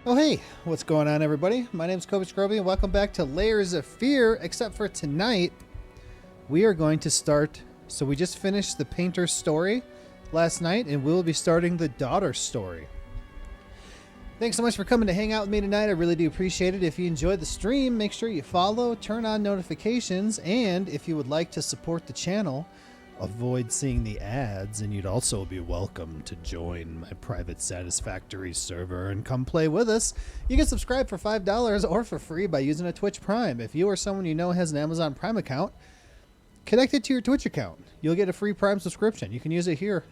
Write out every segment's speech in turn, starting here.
Oh hey, what's going on everybody? My name is Kobe Scroby and welcome back to Layers of Fear, except for tonight we are going to start, so we just finished the painter's story last night and we'll be starting the daughter's story. Thanks so much for coming to hang out with me tonight. I really do appreciate it. If you enjoyed the stream, make sure you follow, turn on notifications, and if you would like to support the channel, avoid seeing the ads, and you'd also be welcome to join my private Satisfactory server and come play with us. You can subscribe for $5 or for free by using a Twitch Prime. If you or someone you know has an Amazon Prime account, connect it to your Twitch account. You'll get a free Prime subscription. You can use it here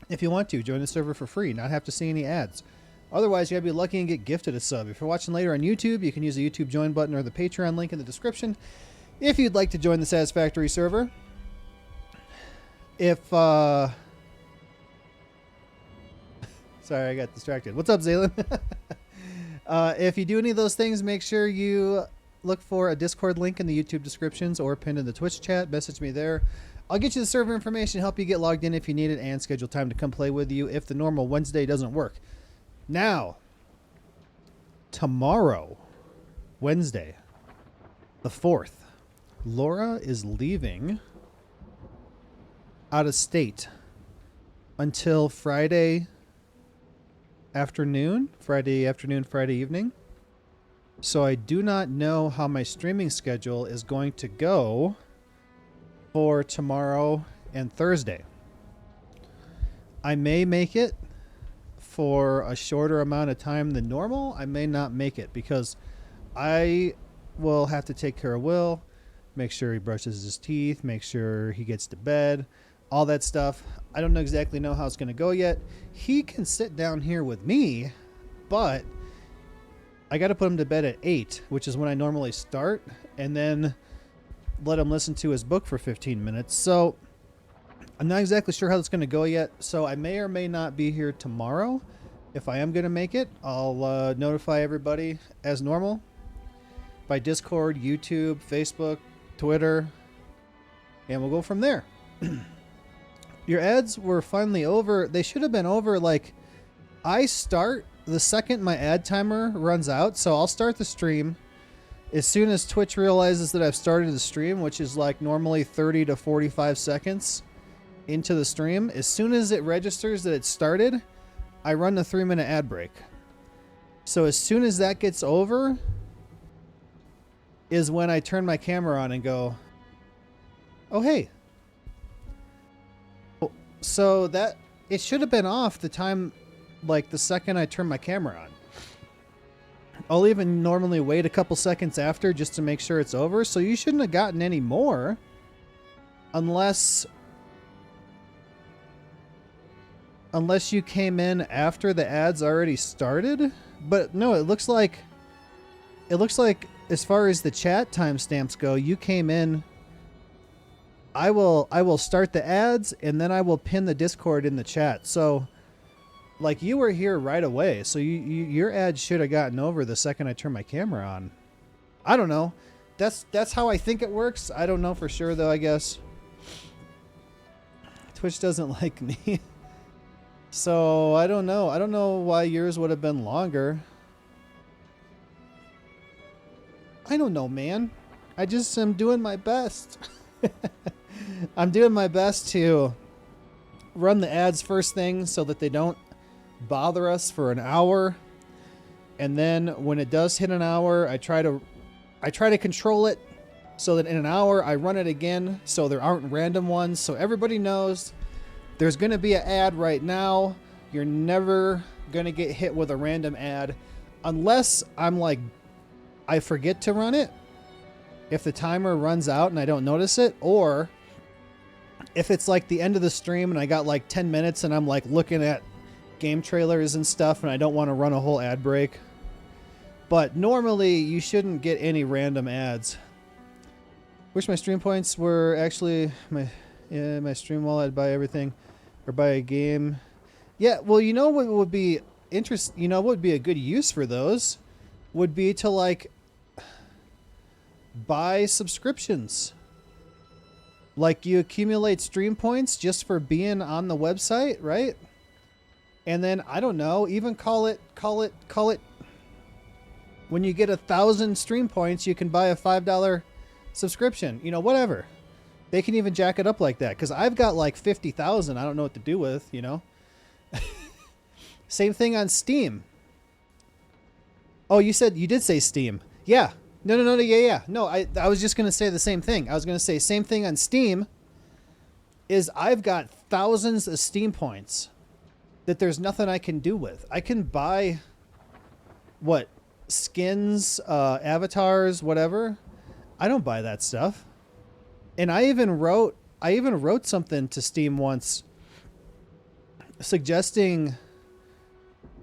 if you want to. Join the server for free, not have to see any ads. Otherwise, you gotta be lucky and get gifted a sub. If you're watching later on YouTube, you can use the YouTube join button or the Patreon link in the description if you'd like to join the Satisfactory server. If, sorry, I got distracted. What's up, Zaylen? If you do any of those things, make sure you look for a Discord link in the YouTube descriptions or pinned in the Twitch chat. Message me there. I'll get you the server information, help you get logged in if you need it, and schedule time to come play with you if the normal Wednesday doesn't work. Now, tomorrow, Wednesday, the 4th, Laura is leaving out of state until Friday afternoon, Friday evening. So I do not know how my streaming schedule is going to go for tomorrow and Thursday. I may make it for a shorter amount of time than normal. I may not make it because I will have to take care of Will, make sure he brushes his teeth, make sure he gets to bed, all that stuff. I don't exactly know how it's going to go yet. He can sit down here with me, but I got to put him to bed at 8, which is when I normally start, and then let him listen to his book for 15 minutes. So I'm not exactly sure how it's going to go yet. So I may or may not be here tomorrow. If I am going to make it, I'll notify everybody as normal by Discord, YouTube, Facebook, Twitter, and we'll go from there. Your ads were finally over. They should have been over. Like, I start the second my ad timer runs out. So I'll start the stream as soon as Twitch realizes that I've started the stream, which is like normally 30 to 45 seconds into the stream. As soon as it registers that it started, I run the 3-minute ad break. So as soon as that gets over is when I turn my camera on and go, oh, hey. So that it should have been off the time, like the second I turn my camera on. I'll even normally wait a couple seconds after just to make sure it's over. So you shouldn't have gotten any more unless you came in after the ads already started. But no, it looks like as far as the chat timestamps go, you came in. I will start the ads and then I will pin the Discord in the chat. So like you were here right away. So your ad should have gotten over the second I turned my camera on. I don't know. That's how I think it works. I don't know for sure though, I guess. Twitch doesn't like me. So I don't know. I don't know why yours would have been longer. I don't know, man. I just am doing my best. I'm doing my best to run the ads first thing so that they don't bother us for an hour. And then when it does hit an hour, I try to control it so that in an hour I run it again so there aren't random ones. So everybody knows there's going to be an ad right now. You're never going to get hit with a random ad unless I'm like, I forget to run it. If the timer runs out and I don't notice it, or if it's like the end of the stream and I got like 10 minutes and I'm like looking at game trailers and stuff and I don't want to run a whole ad break. But normally you shouldn't get any random ads. Wish my stream points were actually my stream while I'd buy everything or buy a game. Yeah, well, you know what would be what would be a good use for those would be to like buy subscriptions. Like you accumulate stream points just for being on the website, right? And then I don't know, even call it When you get 1,000 stream points, you can buy a $5 subscription. You know, whatever. They can even jack it up like that. Because I've got like 50,000 I don't know what to do with, you know. Same thing on Steam. Oh, you did say Steam. Yeah. No. Yeah. No, I was just going to say the same thing. I was going to say same thing on Steam is I've got thousands of Steam points that there's nothing I can do with. I can buy what? Skins, avatars, whatever. I don't buy that stuff. And I even wrote something to Steam once suggesting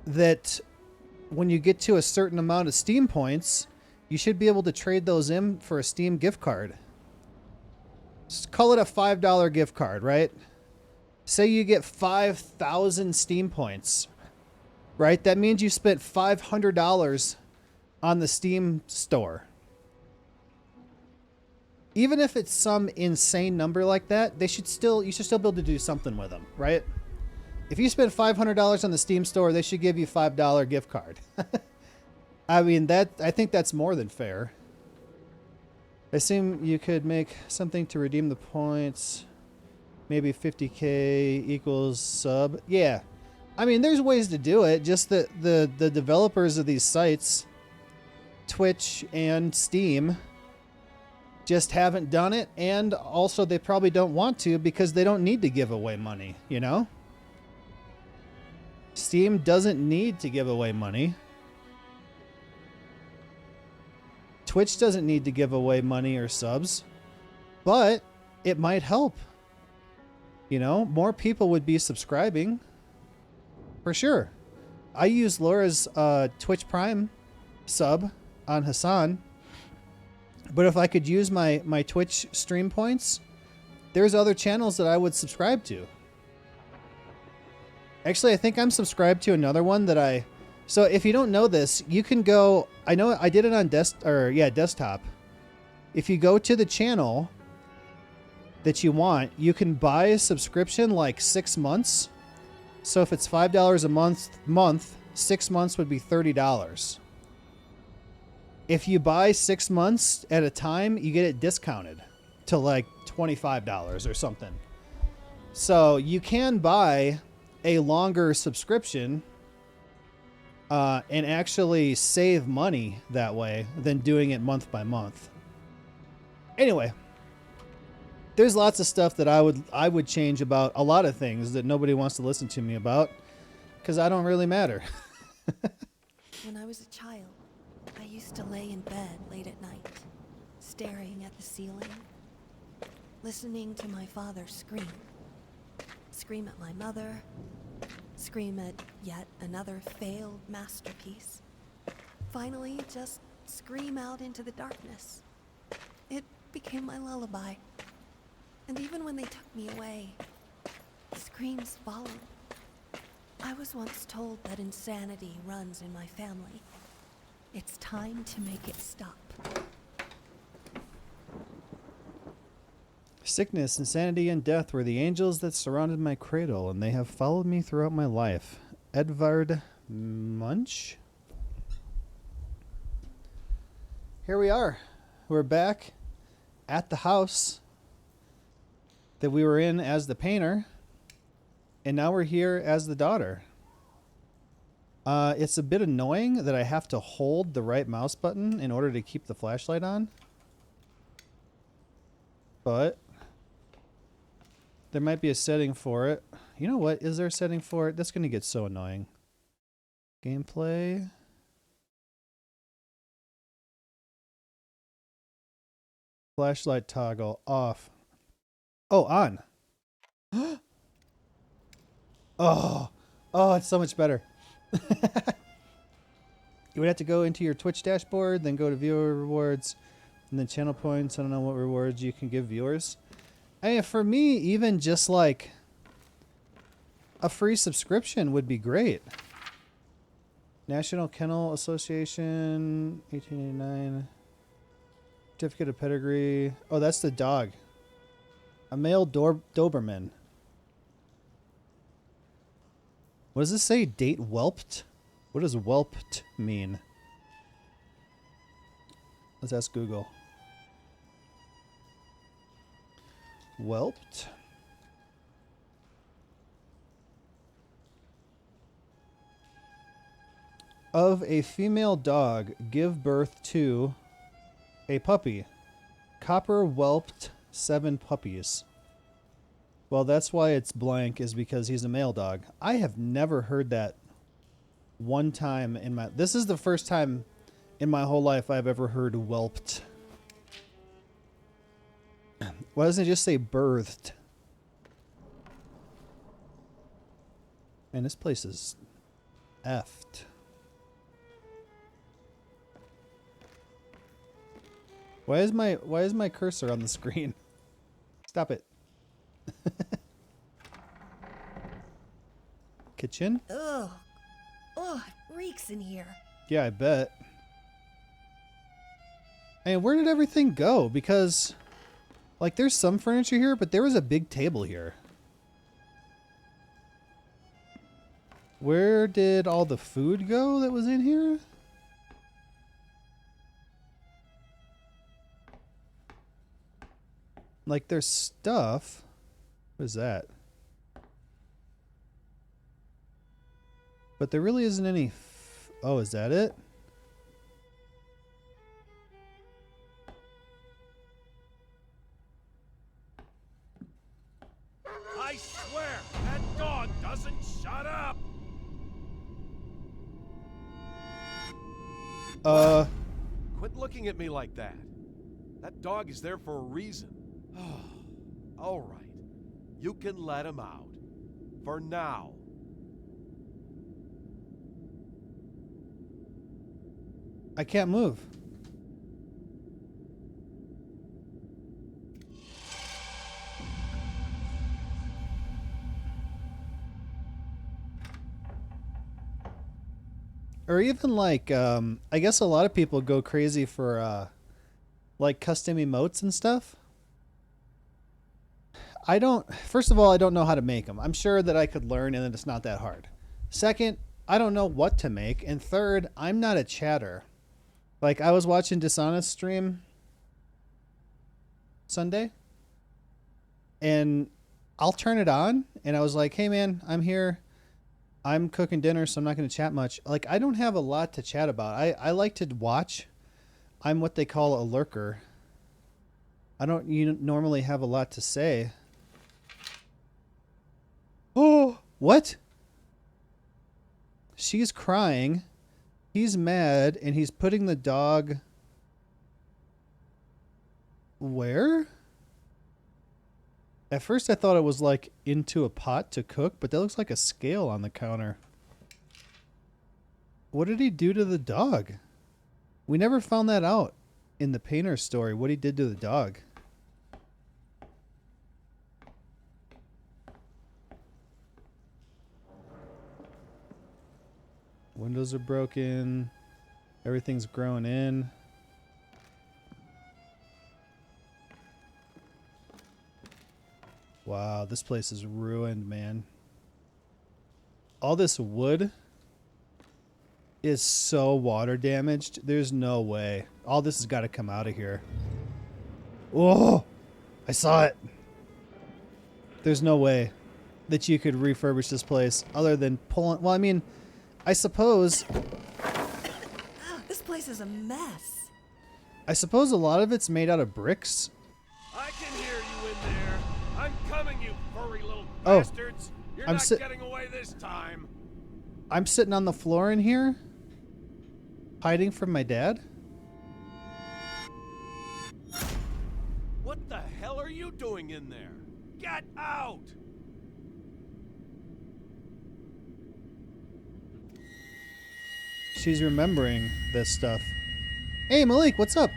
that when you get to a certain amount of Steam points, you should be able to trade those in for a Steam gift card. Just call it a $5 gift card, right? Say you get 5,000 Steam points, right? That means you spent $500 on the Steam store. Even if it's some insane number like that, you should still be able to do something with them, right? If you spend $500 on the Steam store, they should give you a $5 gift card. I mean, I think that's more than fair. I assume you could make something to redeem the points. Maybe 50K equals sub. Yeah. I mean, there's ways to do it. Just that the developers of these sites, Twitch and Steam, just haven't done it. And also they probably don't want to because they don't need to give away money, you know? Steam doesn't need to give away money. Twitch doesn't need to give away money or subs, but it might help. You know, more people would be subscribing for sure. I use Laura's Twitch Prime sub on Hassan, but if I could use my Twitch stream points, there's other channels that I would subscribe to. Actually, I think I'm subscribed to another one that so if you don't know this, you can go, I know I did it on desktop. If you go to the channel that you want, you can buy a subscription like 6 months. So if it's $5 a month, 6 months would be $30. If you buy 6 months at a time, you get it discounted to like $25 or something. So you can buy a longer subscription and actually save money that way than doing it month by month. Anyway, there's lots of stuff that I would change about a lot of things that nobody wants to listen to me about because I don't really matter. When I was a child, I used to lay in bed late at night, staring at the ceiling, listening to my father scream. Scream at my mother, scream at yet another failed masterpiece. Finally, just scream out into the darkness. It became my lullaby. And even when they took me away, the screams followed. I was once told that insanity runs in my family. It's time to make it stop. Sickness, insanity, and death were the angels that surrounded my cradle, and they have followed me throughout my life. Edvard Munch? Here we are. We're back at the house that we were in as the painter, and now we're here as the daughter. It's a bit annoying that I have to hold the right mouse button in order to keep the flashlight on. But there might be a setting for it. You know what? Is there a setting for it? That's going to get so annoying. Gameplay. Flashlight toggle off. Oh, on. Oh, it's so much better. You would have to go into your Twitch dashboard, then go to viewer rewards, and then channel points. I don't know what rewards you can give viewers. I mean, for me, even just like a free subscription would be great. National Kennel Association, 1889. Certificate of pedigree. Oh, that's the dog. A male Doberman. What does this say? Date whelped? What does whelped mean? Let's ask Google. Whelped. Of a female dog give birth to a puppy. Copper whelped 7 puppies. Well, that's why it's blank, is because he's a male dog. I have never heard that one time in my... This is the first time in my whole life I've ever heard whelped. Why doesn't it just say birthed? Man, this place is effed. Why is my cursor on the screen? Stop it. Kitchen? Ugh. Ugh, it reeks in here. Yeah, I bet. Hey, where did everything go? Because, like, there's some furniture here, but there was a big table here. Where did all the food go that was in here? Like, there's stuff. What is that? But there really isn't any... Oh, is that it? I swear, that dog doesn't shut up! Quit looking at me like that. That dog is there for a reason. All right. You can let him out. For now. I can't move. Or even like, I guess a lot of people go crazy for, like custom emotes and stuff. First of all, I don't know how to make them. I'm sure that I could learn and that it's not that hard. Second, I don't know what to make. And third, I'm not a chatter. Like, I was watching Dishonest stream Sunday, and I'll turn it on, and I was like, hey man, I'm here. I'm cooking dinner, so I'm not going to chat much. Like, I don't have a lot to chat about. I like to watch. I'm what they call a lurker. I don't normally have a lot to say. Oh, what? She's crying. He's mad, and he's putting the dog... Where? At first I thought it was like into a pot to cook, but that looks like a scale on the counter. What did he do to the dog? We never found that out in the painter's story, what he did to the dog. Windows are broken. Everything's growing in. Wow, this place is ruined, man. All this wood is so water damaged. There's no way. All this has got to come out of here. Oh, I saw it. There's no way that you could refurbish this place other than pulling... Well, I mean, I suppose... This place is a mess. I suppose a lot of it's made out of bricks. I can hear you in there. I'm coming, you furry little Oh, bastards. You're I'm not getting away this time. I'm sitting on the floor in here, hiding from my dad. What the hell are you doing in there? Get out! She's remembering this stuff. Hey Malik, what's up?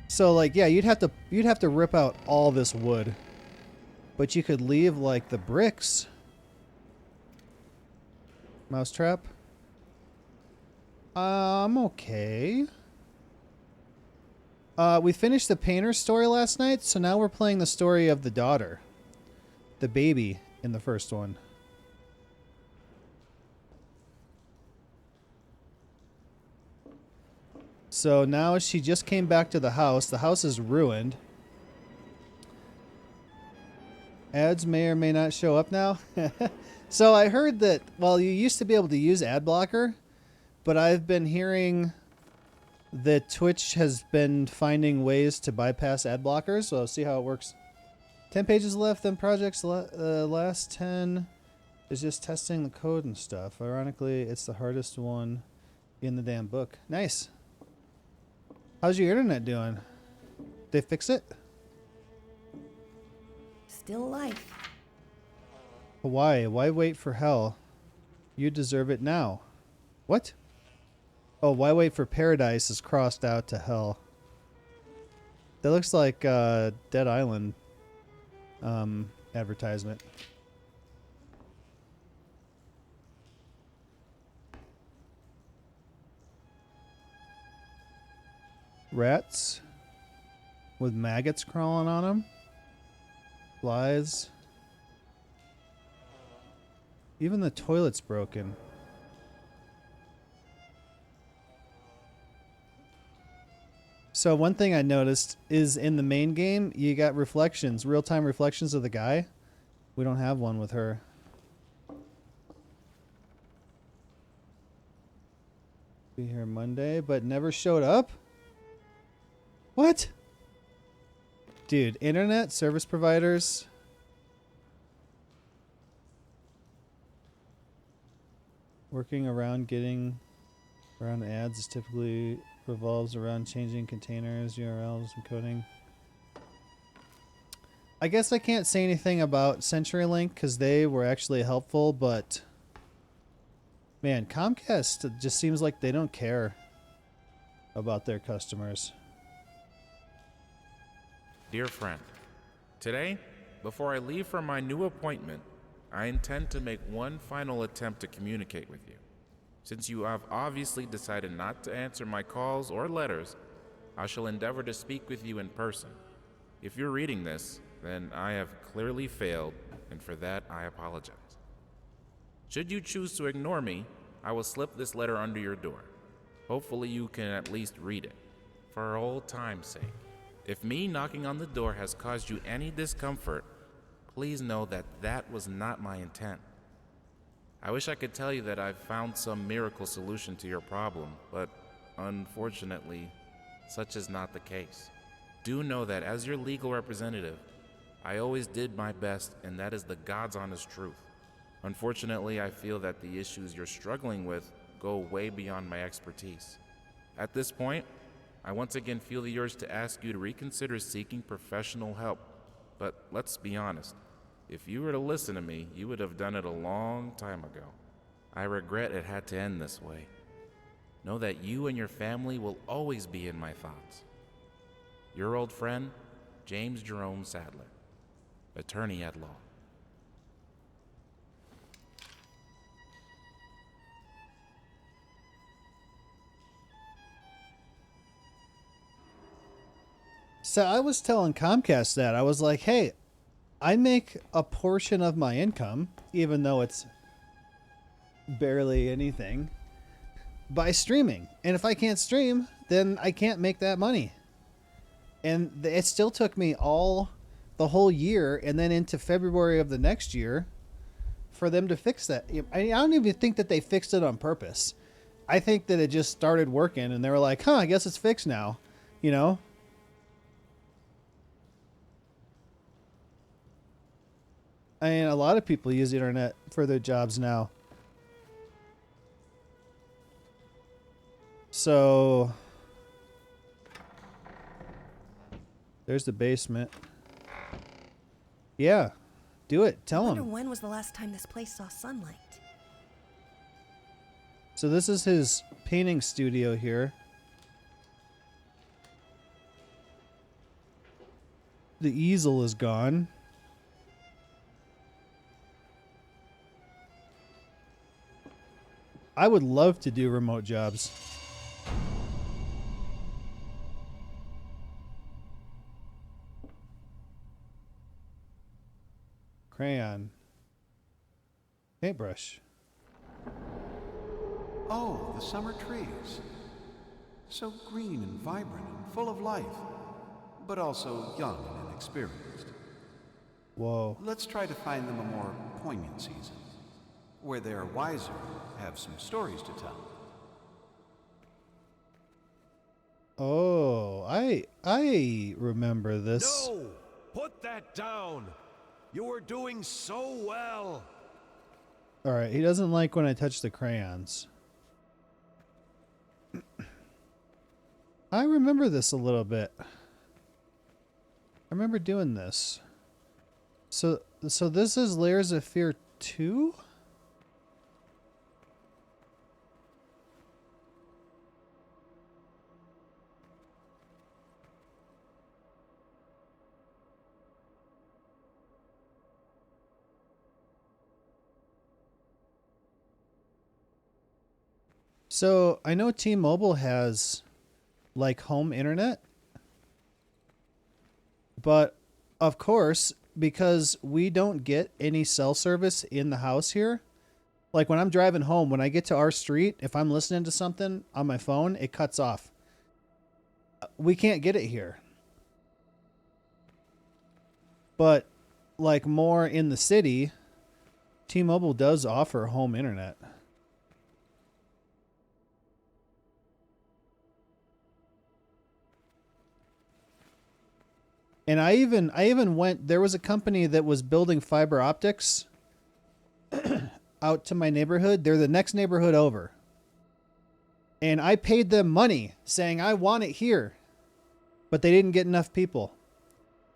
So like, yeah, you'd have to rip out all this wood, but you could leave like the bricks. Mousetrap. Okay. We finished the painter's story last night, so now we're playing the story of the daughter, the baby in the first one. So now she just came back to the house. The house is ruined. Ads may or may not show up now. So I heard that, well, you used to be able to use ad blocker, but I've been hearing that Twitch has been finding ways to bypass ad blockers. So I'll see how it works. 10 pages left, then projects last 10 is just testing the code and stuff. Ironically, it's the hardest one in the damn book. Nice. How's your internet doing? They fix it? Still alive. Hawaii, why wait for hell? You deserve it now. What? Oh, why wait for paradise is crossed out to hell. That looks like Dead Island advertisement. Rats with maggots crawling on them. Flies. Even the toilet's broken. So one thing I noticed is in the main game, you got reflections, real-time reflections of the guy. We don't have one with her. Be here Monday, but never showed up? What? Dude, internet service providers. Working around getting around ads is typically revolves around changing containers, URLs, and coding. I guess I can't say anything about CenturyLink because they were actually helpful, but man, Comcast just seems like they don't care about their customers. Dear friend, today, before I leave for my new appointment, I intend to make one final attempt to communicate with you. Since you have obviously decided not to answer my calls or letters, I shall endeavor to speak with you in person. If you're reading this, then I have clearly failed, and for that I apologize. Should you choose to ignore me, I will slip this letter under your door. Hopefully you can at least read it, for old time's sake. If me knocking on the door has caused you any discomfort, please know that that was not my intent. I wish I could tell you that I've found some miracle solution to your problem, but unfortunately, such is not the case. Do know that as your legal representative, I always did my best, and that is the God's honest truth. Unfortunately, I feel that the issues you're struggling with go way beyond my expertise. At this point, I once again feel the urge to ask you to reconsider seeking professional help. But let's be honest, if you were to listen to me, you would have done it a long time ago. I regret it had to end this way. Know that you and your family will always be in my thoughts. Your old friend, James Jerome Sadler, attorney at law. So I was telling Comcast that. I was like, hey, I make a portion of my income, even though it's barely anything, by streaming. And if I can't stream, then I can't make that money. And it still took me the whole year and then into February of the next year for them to fix that. I don't even think that they fixed it on purpose. I think that it just started working and they were like, I guess it's fixed now, you know? I mean, a lot of people use the internet for their jobs now. So there's the basement. Yeah, do it. Tell I wonder him. when was the last time this place saw sunlight? So this is his painting studio here. The easel is gone. I would love to do remote jobs. Crayon. Paintbrush. Oh, the summer trees. So green and vibrant and full of life, but also young and inexperienced. Whoa. Let's try to find them a more poignant season, where they're wiser and have some stories to tell. Oh, I remember this. No! Put that down! You are doing so well! All right, he doesn't like when I touch the crayons. I remember this a little bit. I remember doing this. So this is Layers of Fear 2? So I know T-Mobile has like home internet, but of course, because we don't get any cell service in the house here, like when I'm driving home, when I get to our street, if I'm listening to something on my phone, it cuts off. We can't get it here. But like more in the city, T-Mobile does offer home internet. And I even went, there was a company that was building fiber optics out to my neighborhood. They're the next neighborhood over. And I paid them money saying I want it here. But they didn't get enough people.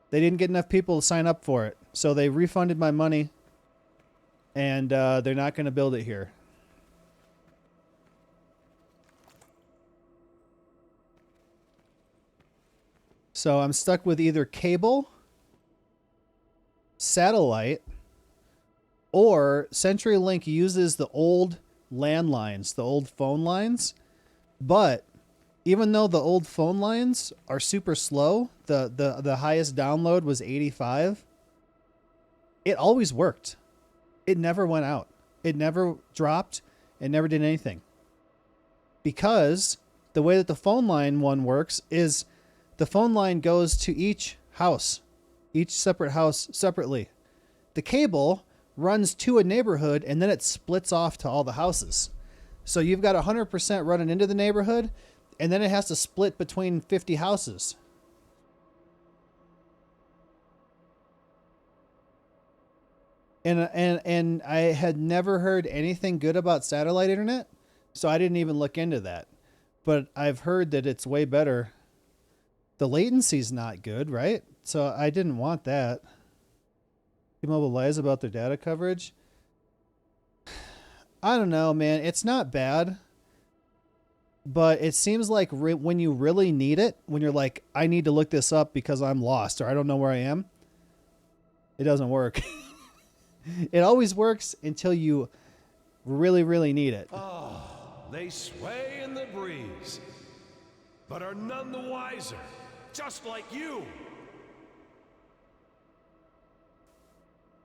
They didn't get enough people to sign up for it. So they refunded my money. And they're not going to build it here. So I'm stuck with either cable, satellite, or CenturyLink uses the old landlines, the old phone lines. But even though the old phone lines are super slow, the highest download was 85, it always worked. It never went out. It never dropped. It never did anything. Because the way that the phone line one works is the phone line goes to each house, each separate house separately. The cable runs to a neighborhood and then it splits off to all the houses. So you've got 100% running into the neighborhood and then it has to split between 50 houses. And I had never heard anything good about satellite internet, so I didn't even look into that. But I've heard that it's way better. The latency's not good, right? So I didn't want that. T-Mobile lies about their data coverage. I don't know, man. It's not bad. But it seems like when you really need it, when you're like, I need to look this up because I'm lost or I don't know where I am, it doesn't work. It always works until you really, really need it. Oh, they sway in the breeze, but are none the wiser, just like you.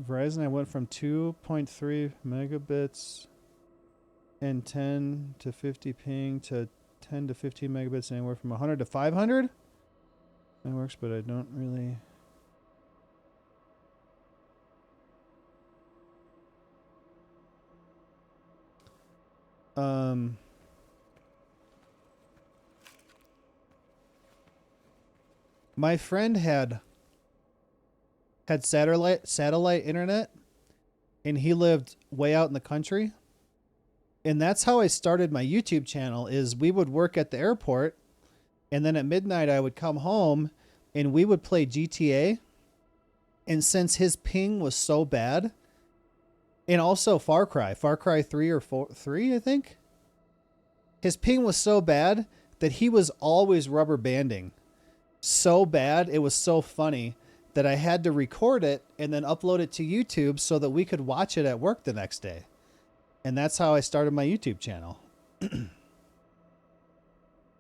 Verizon, I went from 2.3 megabits and 10 to 50 ping to 10 to 15 megabits, anywhere from 100 to 500. That works, but I don't really... My friend had satellite internet, and he lived way out in the country. And that's how I started my YouTube channel. Is we would work at the airport, and then at midnight I would come home, and we would play GTA. And since his ping was so bad, and also Far Cry 3 or 3, I think. His ping was so bad that he was always rubber banding. So bad, it was so funny that I had to record it and then upload it to YouTube so that we could watch it at work the next day. And that's how I started my YouTube channel.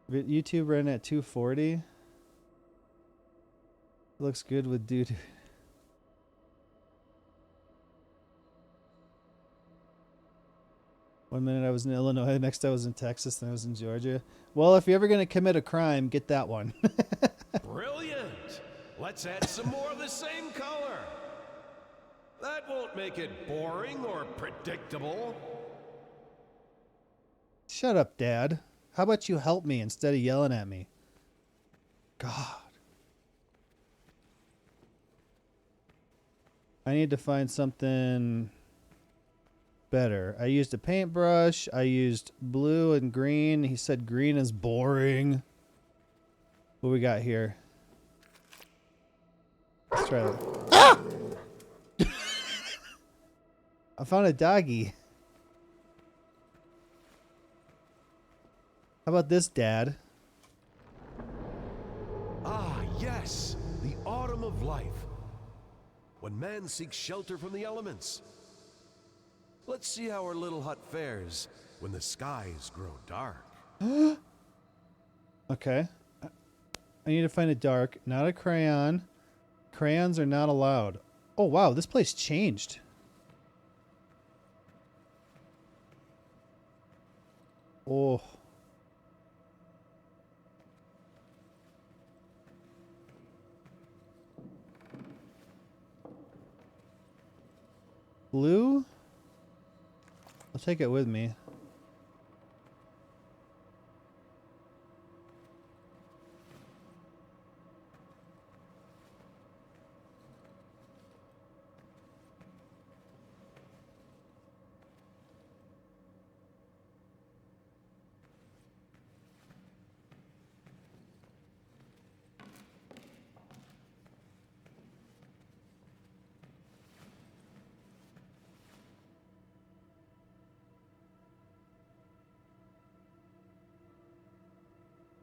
YouTube ran at 240. Looks good with dude. One minute I was in Illinois, next I was in Texas, then I was in Georgia. Well, if you're ever going to commit a crime, get that one. Brilliant! Let's add some more of the same color. That won't make it boring or predictable. Shut up, Dad. How about you help me instead of yelling at me? God. I need to find something better. I used a paintbrush. I used blue and green. He said green is boring. What we got here? Let's try that. Ah! I found a doggy. How about this, Dad? Ah, yes, the autumn of life. When man seeks shelter from the elements. Let's see how our little hut fares when the skies grow dark. Okay. I need to find a dark, not a crayon. Crayons are not allowed. Oh, wow, this place changed. Oh. Blue? I'll take it with me.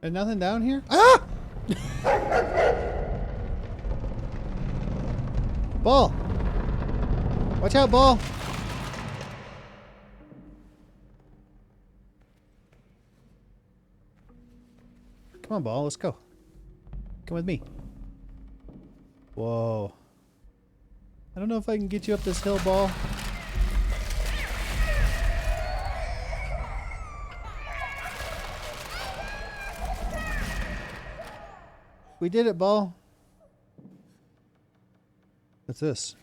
There's nothing down here? Ah! Ball! Watch out, Ball! Come on, Ball, let's go. Come with me. Whoa. I don't know if I can get you up this hill, Ball. We did it, Ball. What's this?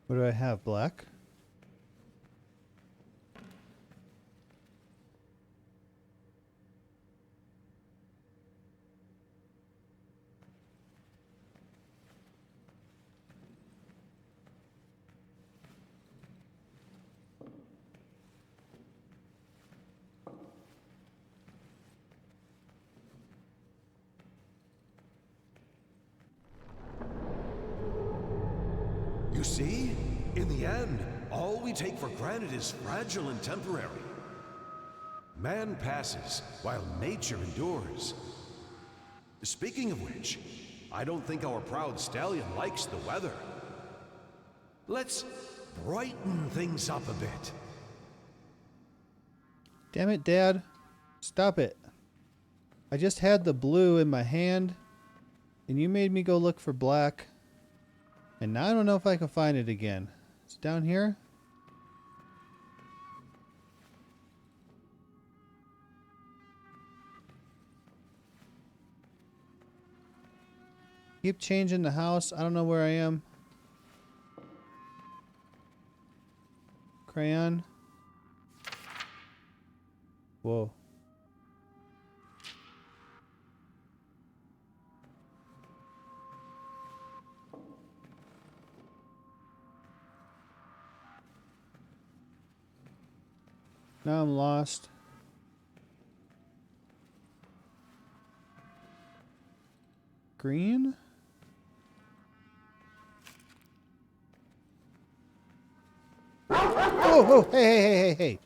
What do I have? Black? You see? In the end, all we take for granted is fragile and temporary. Man passes while nature endures. Speaking of which, I don't think our proud stallion likes the weather. Let's brighten things up a bit. Damn it, Dad. Stop it. I just had the blue in my hand, and you made me go look for black. And now I don't know if I can find it again. It's down here? Keep changing the house. I don't know where I am. Crayon. Whoa. Now I'm lost. Green? Oh, oh, hey, hey, hey, hey, hey.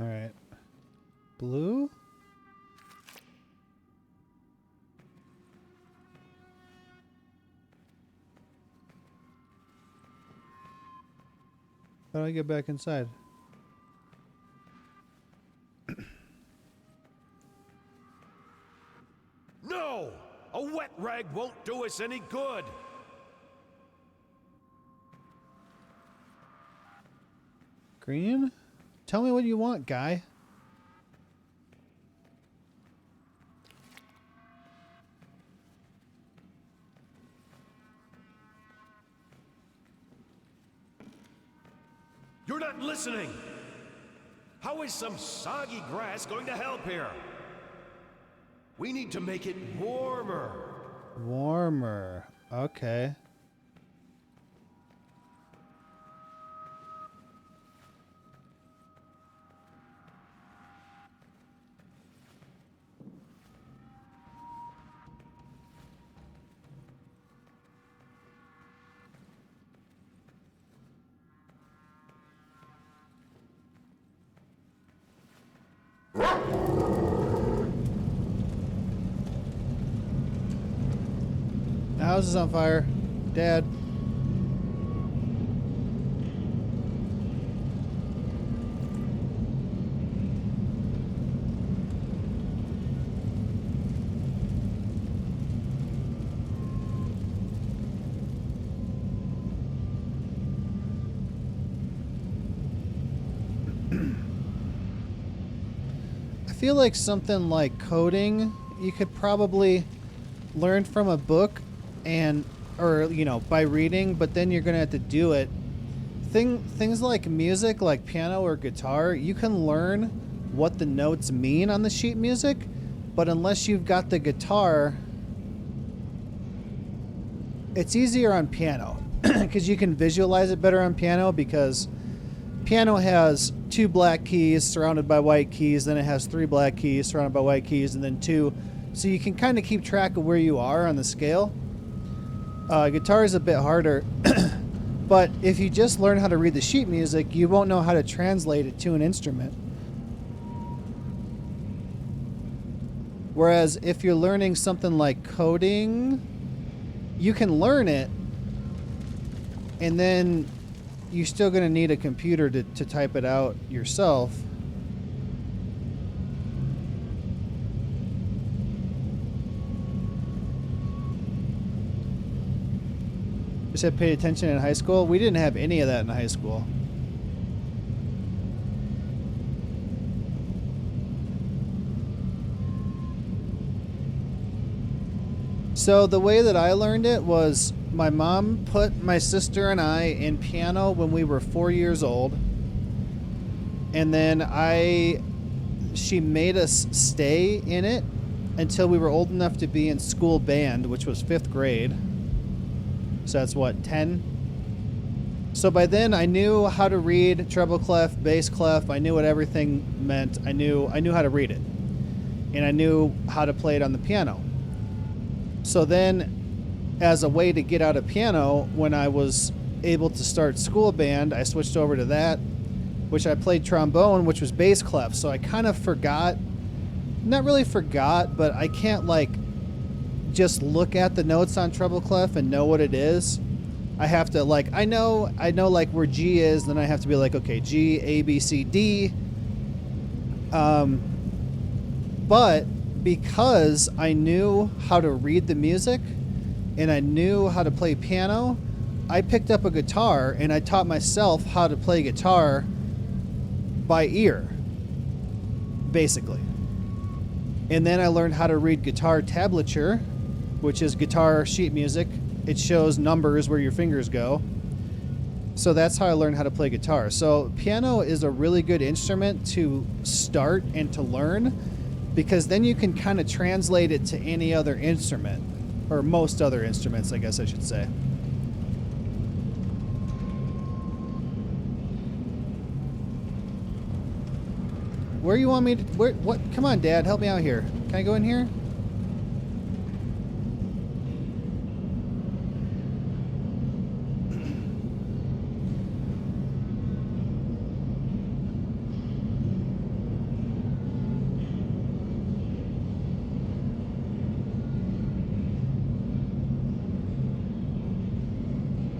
Alright. Blue? How do I get back inside? No! A wet rag won't do us any good! Green? Tell me what you want, guy. You're not listening! How is some soggy grass going to help here? We need to make it warmer. Warmer. Okay. The house is on fire. Dad. I feel like something like coding, you could probably learn from a book and or you know by reading, but then you're gonna have to do it. Things like music, like piano or guitar, you can learn what the notes mean on the sheet music, but unless you've got the guitar, it's easier on piano because you can visualize it better on piano, because piano has 2 black keys surrounded by white keys, then it has 3 black keys surrounded by white keys, and then 2, so you can kind of keep track of where you are on the scale. Guitar is a bit harder, but if you just learn how to read the sheet music, you won't know how to translate it to an instrument. Whereas if you're learning something like coding, you can learn it, and then you're still going to need a computer to type it out yourself. You said paid attention in high school? We didn't have any of that in high school. So the way that I learned it was my mom put my sister and I in piano when we were 4 years old. And then she made us stay in it until we were old enough to be in school band, which was 5th grade. So that's what, 10? So by then I knew how to read treble clef, bass clef. I knew what everything meant. I knew how to read it. And I knew how to play it on the piano. So then, as a way to get out of piano, when I was able to start school band, I switched over to that, which I played trombone, which was bass clef. So I kind of forgot, not really forgot, but I can't like just look at the notes on treble clef and know what it is. I have to like, I know like where G is, then I have to be like, okay, G, A, B, C, D. But because I knew how to read the music and I knew how to play piano, I picked up a guitar and I taught myself how to play guitar by ear, basically. And then I learned how to read guitar tablature, which is guitar sheet music. It shows numbers where your fingers go. So that's how I learned how to play guitar. So piano is a really good instrument to start and to learn, because then you can kind of translate it to any other instrument, or most other instruments, I guess I should say. Where you want me to, what? Come on, Dad, help me out here. Can I go in here?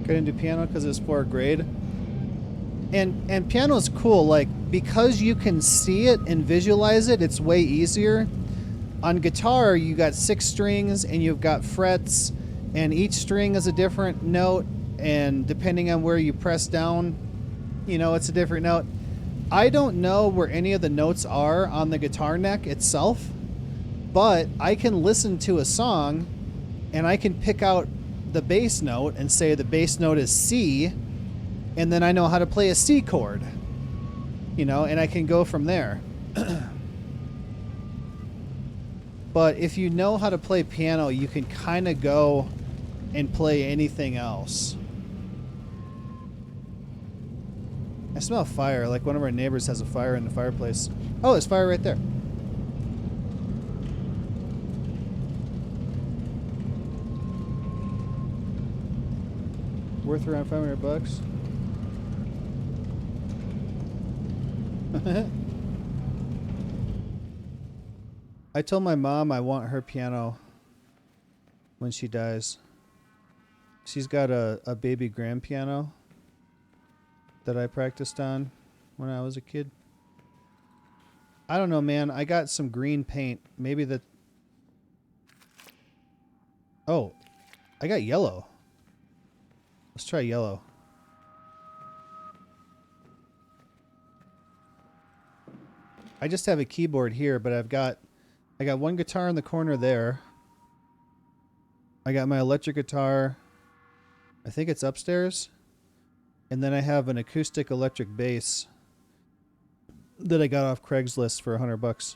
Couldn't do piano because it's 4th grade. And piano is cool. Like, because you can see it and visualize it, it's way easier. On guitar, you got 6 strings and you've got frets, and each string is a different note, and depending on where you press down, you know, it's a different note. I don't know where any of the notes are on the guitar neck itself, but I can listen to a song and I can pick out the bass note and say the bass note is C, and then I know how to play a C chord, you know, and I can go from there. But if you know how to play piano, you can kind of go and play anything else. I smell fire, like one of our neighbors has a fire in the fireplace. Oh, there's fire right there. Worth around $500. I told my mom I want her piano when she dies. She's got a baby grand piano that I practiced on when I was a kid. I don't know, man. I got some green paint. Maybe that... Oh, I got yellow. Let's try yellow. I just have a keyboard here, but I got one guitar in the corner there. I got my electric guitar. I think it's upstairs. And then I have an acoustic electric bass that I got off Craigslist for $100.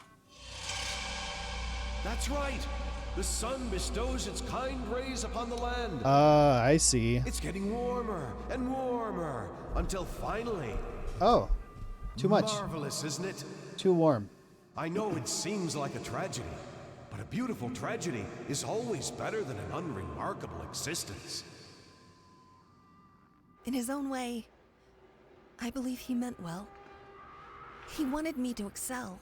That's right. The sun bestows its kind rays upon the land. I see. It's getting warmer and warmer until finally... Oh, too much. Marvelous, isn't it? Too warm. I know it seems like a tragedy, but a beautiful tragedy is always better than an unremarkable existence. In his own way, I believe he meant well. He wanted me to excel,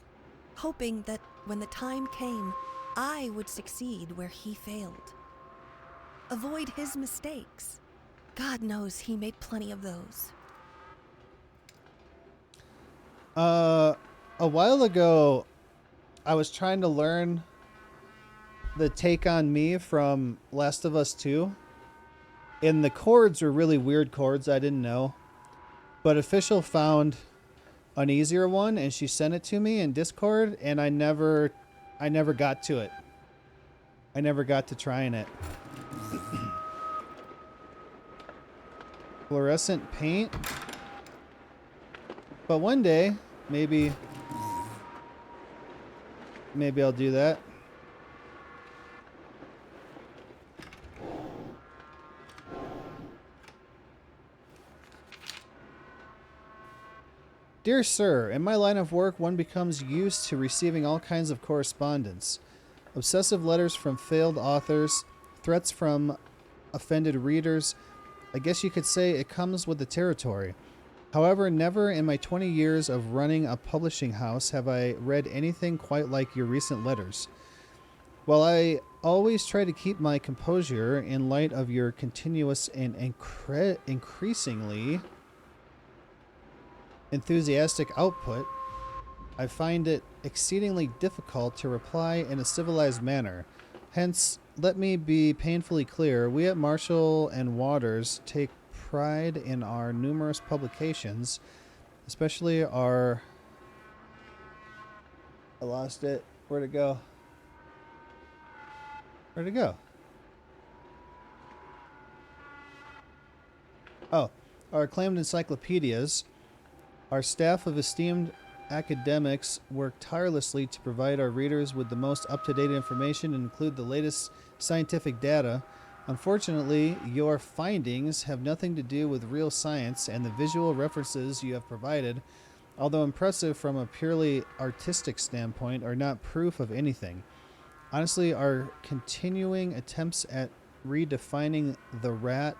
hoping that when the time came, I would succeed where he failed. Avoid his mistakes. God knows he made plenty of those. A while ago, I was trying to learn the Take on Me from Last of Us 2. And the chords were really weird chords I didn't know. But Official found an easier one, and she sent it to me in Discord, and I never got to it. I never got to trying it. Fluorescent paint. But one day, maybe I'll do that. Dear Sir, in my line of work, one becomes used to receiving all kinds of correspondence. Obsessive letters from failed authors, threats from offended readers. I guess you could say it comes with the territory. However, never in my 20 years of running a publishing house have I read anything quite like your recent letters. While I always try to keep my composure in light of your continuous and increasingly enthusiastic output, I find it exceedingly difficult to reply in a civilized manner. Hence, let me be painfully clear, we at Marshall and Waters take pride in our numerous publications, especially our... I lost it. Where'd it go? Where'd it go? Oh, our acclaimed encyclopedias. Our staff of esteemed academics work tirelessly to provide our readers with the most up-to-date information and include the latest scientific data. Unfortunately, your findings have nothing to do with real science, and the visual references you have provided, although impressive from a purely artistic standpoint, are not proof of anything. Honestly, our continuing attempts at redefining the rat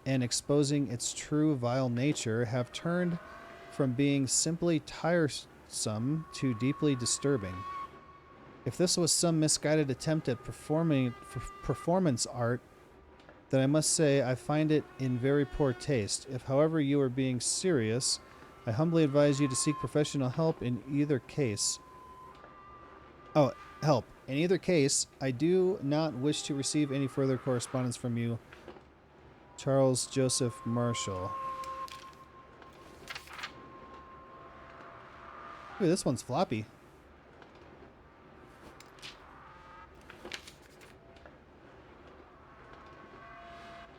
and exposing its true vile nature have turned from being simply tiresome to deeply disturbing. If this was some misguided attempt at performance art, then I must say I find it in very poor taste. If, however, you are being serious, I humbly advise you to seek professional help in either case. Oh, help. In either case, I do not wish to receive any further correspondence from you. Charles Joseph Marshall. Ooh, this one's floppy.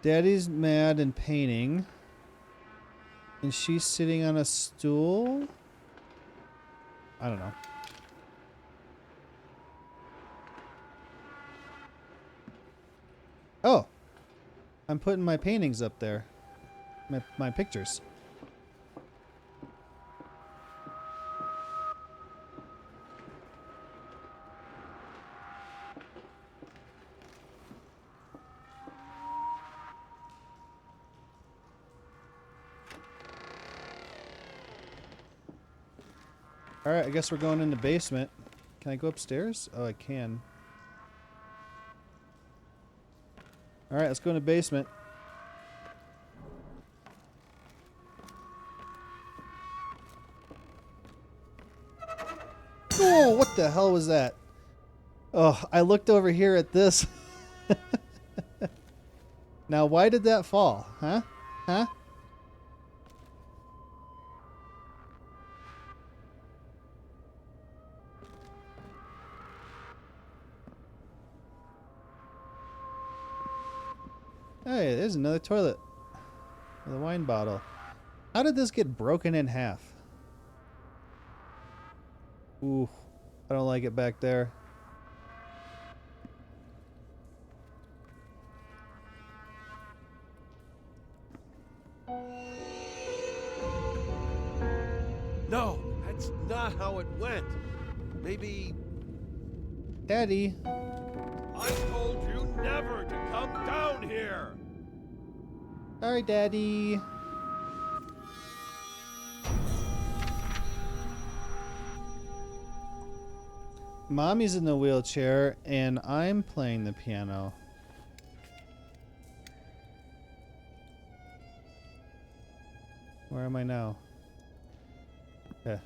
Daddy's mad and painting. And she's sitting on a stool? I don't know. Oh! I'm putting my paintings up there. My pictures. Alright, I guess we're going in the basement. Can I go upstairs? Oh, I can. Alright, let's go in the basement. Oh, what the hell was that? Oh, I looked over here at this. Now, why did that fall? Huh? Huh? Hey, there's another toilet with a wine bottle. How did this get broken in half? Ooh, I don't like it back there. No, that's not how it went. Maybe Daddy. I told you never to come down here. Sorry, Daddy. Mommy's in the wheelchair, and I'm playing the piano. Where am I now? Okay.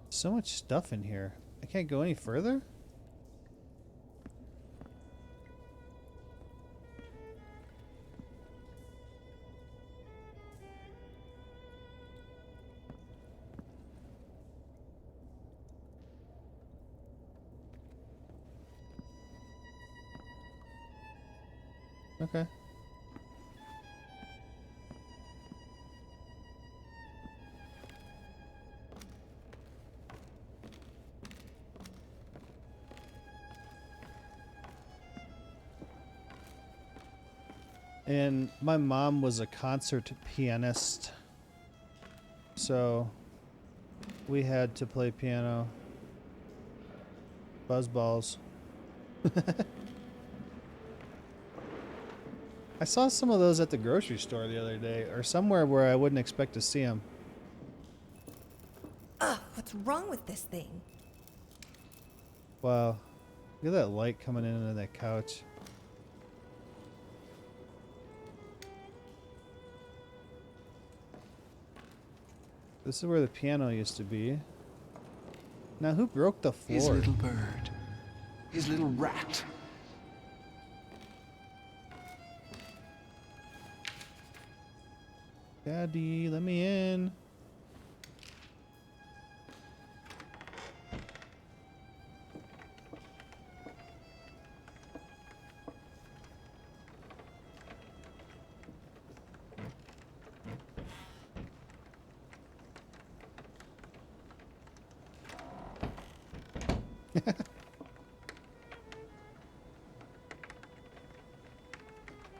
So much stuff in here. I can't go any further? Okay. And my mom was a concert pianist, so we had to play piano. Buzzballs. I saw some of those at the grocery store the other day, or somewhere where I wouldn't expect to see them. Ugh, what's wrong with this thing? Wow. Look at that light coming in under that couch. This is where the piano used to be. Now, who broke the floor? His little bird. His little rat. Daddy, let me in.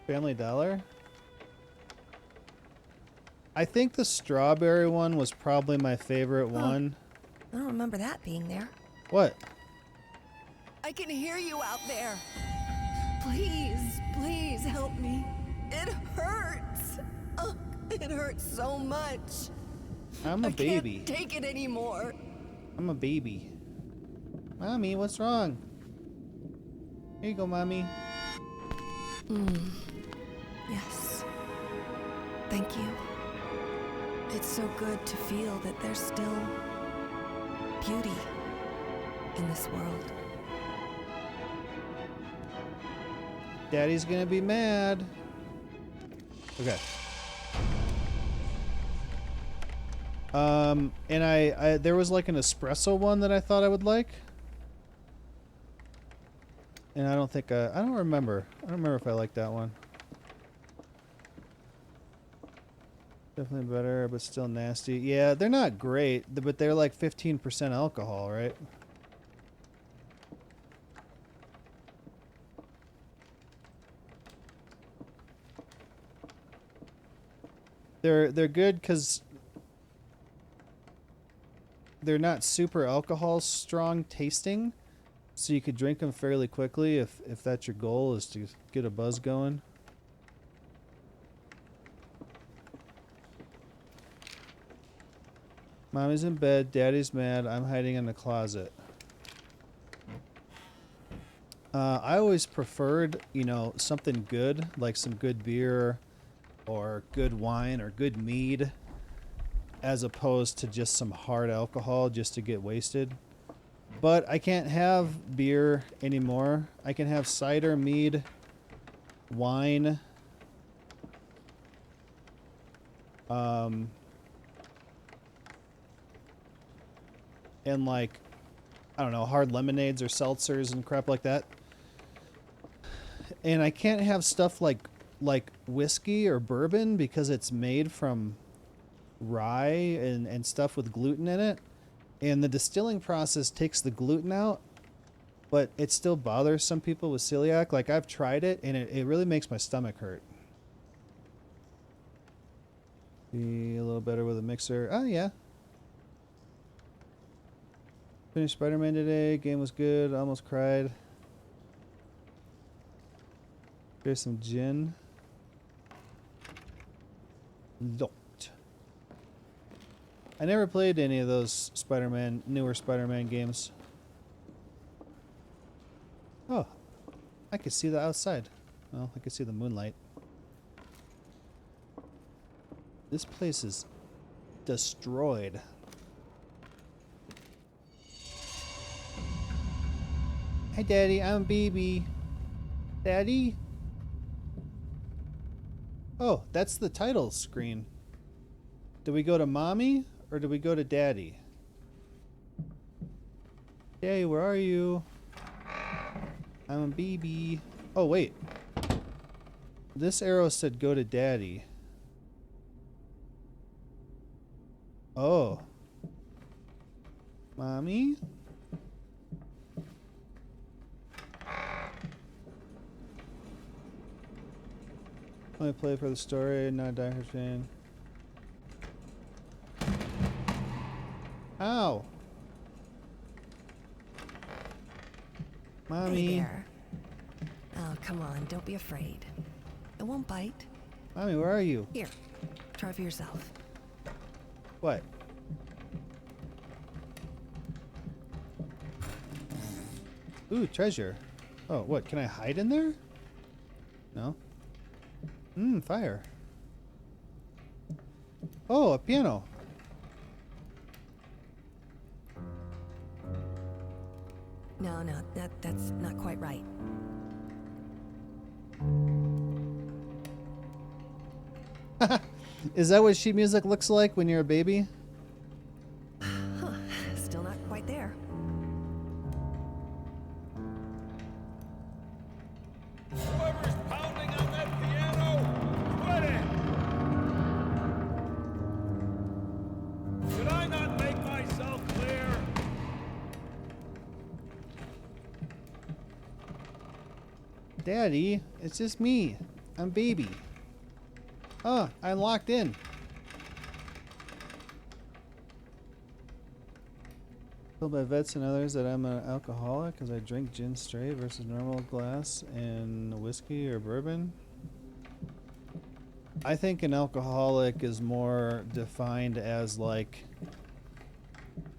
Family Dollar? I think the strawberry one was probably my favorite one. I don't remember that being there. What? I can hear you out there. Please, please help me. It hurts. Oh, it hurts so much. I'm a baby. I can't take it anymore. I'm a baby. Mommy, what's wrong? Here you go, mommy. Yes. Thank you. It's so good to feel that there's still beauty in this world. Daddy's gonna be mad. Okay. And I there was like an espresso one that I thought I would like. And I don't think, I don't remember. I don't remember if I like that one. Definitely better, but still nasty. Yeah, they're not great, but they're like 15% alcohol, right? They're good because they're not super alcohol strong tasting, so you could drink them fairly quickly if that's your goal, is to get a buzz going. Mommy's in bed, Daddy's mad, I'm hiding in the closet. I always preferred, you know, something good, like some good beer or good wine or good mead, as opposed to just some hard alcohol just to get wasted. But I can't have beer anymore. I can have cider, mead, wine, and like, I don't know, hard lemonades or seltzers and crap like that. And I can't have stuff like whiskey or bourbon because it's made from rye and stuff with gluten in it. And the distilling process takes the gluten out, but it still bothers some people with celiac. Like, I've tried it, and it really makes my stomach hurt. Be a little better with a mixer. Oh, yeah. Finished Spider-Man today. Game was good. Almost cried. Here's some gin. Lot. I never played any of those newer Spider-Man games. Oh, I could see the outside. Well, I could see the moonlight. This place is destroyed. Hi, Daddy. I'm baby. Daddy? Oh, that's the title screen. Do we go to Mommy or do we go to Daddy? Daddy, where are you? I'm a baby. Oh, wait. This arrow said go to Daddy. Oh. Mommy? Only play for the story, not a diehard fan. Ow! Mommy. Hey there. Oh, come on, don't be afraid. It won't bite. Mommy, where are you? Here, try for yourself. What? Ooh, treasure. Oh, what? Can I hide in there? No. Fire. Oh, a piano. No, that's not quite right. Is that what sheet music looks like when you're a baby? Huh, still not quite there. Whoever's pounding on that piano, quit it! Did I not make myself clear? Daddy, it's just me. I'm baby. Oh, I'm locked in. Told by vets and others that I'm an alcoholic because I drink gin straight versus normal glass and whiskey or bourbon. I think an alcoholic is more defined as like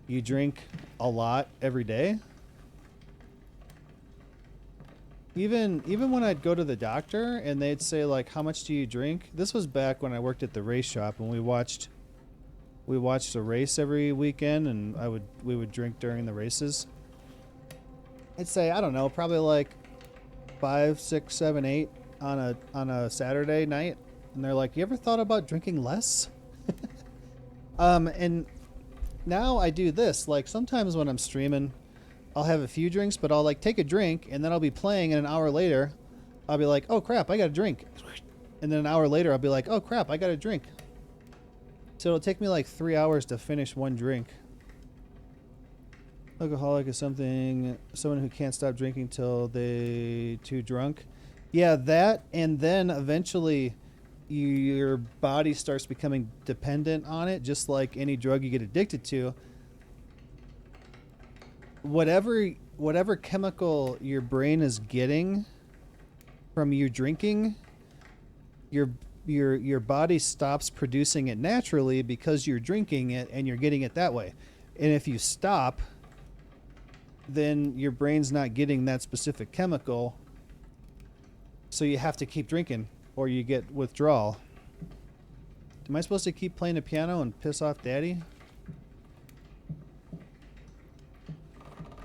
you drink a lot every day. Even when I'd go to the doctor and they'd say like, "How much do you drink?" This was back when I worked at the race shop and we watched a race every weekend, and we would drink during the races. I'd say, I don't know, probably like 5, 6, 7, 8 on a Saturday night, and they're like, "You ever thought about drinking less?" And now I do this. Like sometimes when I'm streaming, I'll have a few drinks, but I'll like take a drink and then I'll be playing, and an hour later, I'll be like, "Oh crap, I got a drink," and then an hour later, I'll be like, "Oh crap, I got a drink." So it'll take me like 3 hours to finish one drink. Alcoholic is someone who can't stop drinking till they too drunk. Yeah, that, and then eventually your body starts becoming dependent on it, just like any drug you get addicted to. Whatever chemical your brain is getting from you drinking, your body stops producing it naturally because you're drinking it and you're getting it that way. And if you stop, then your brain's not getting that specific chemical, so you have to keep drinking or you get withdrawal. Am I supposed to keep playing the piano and piss off Daddy?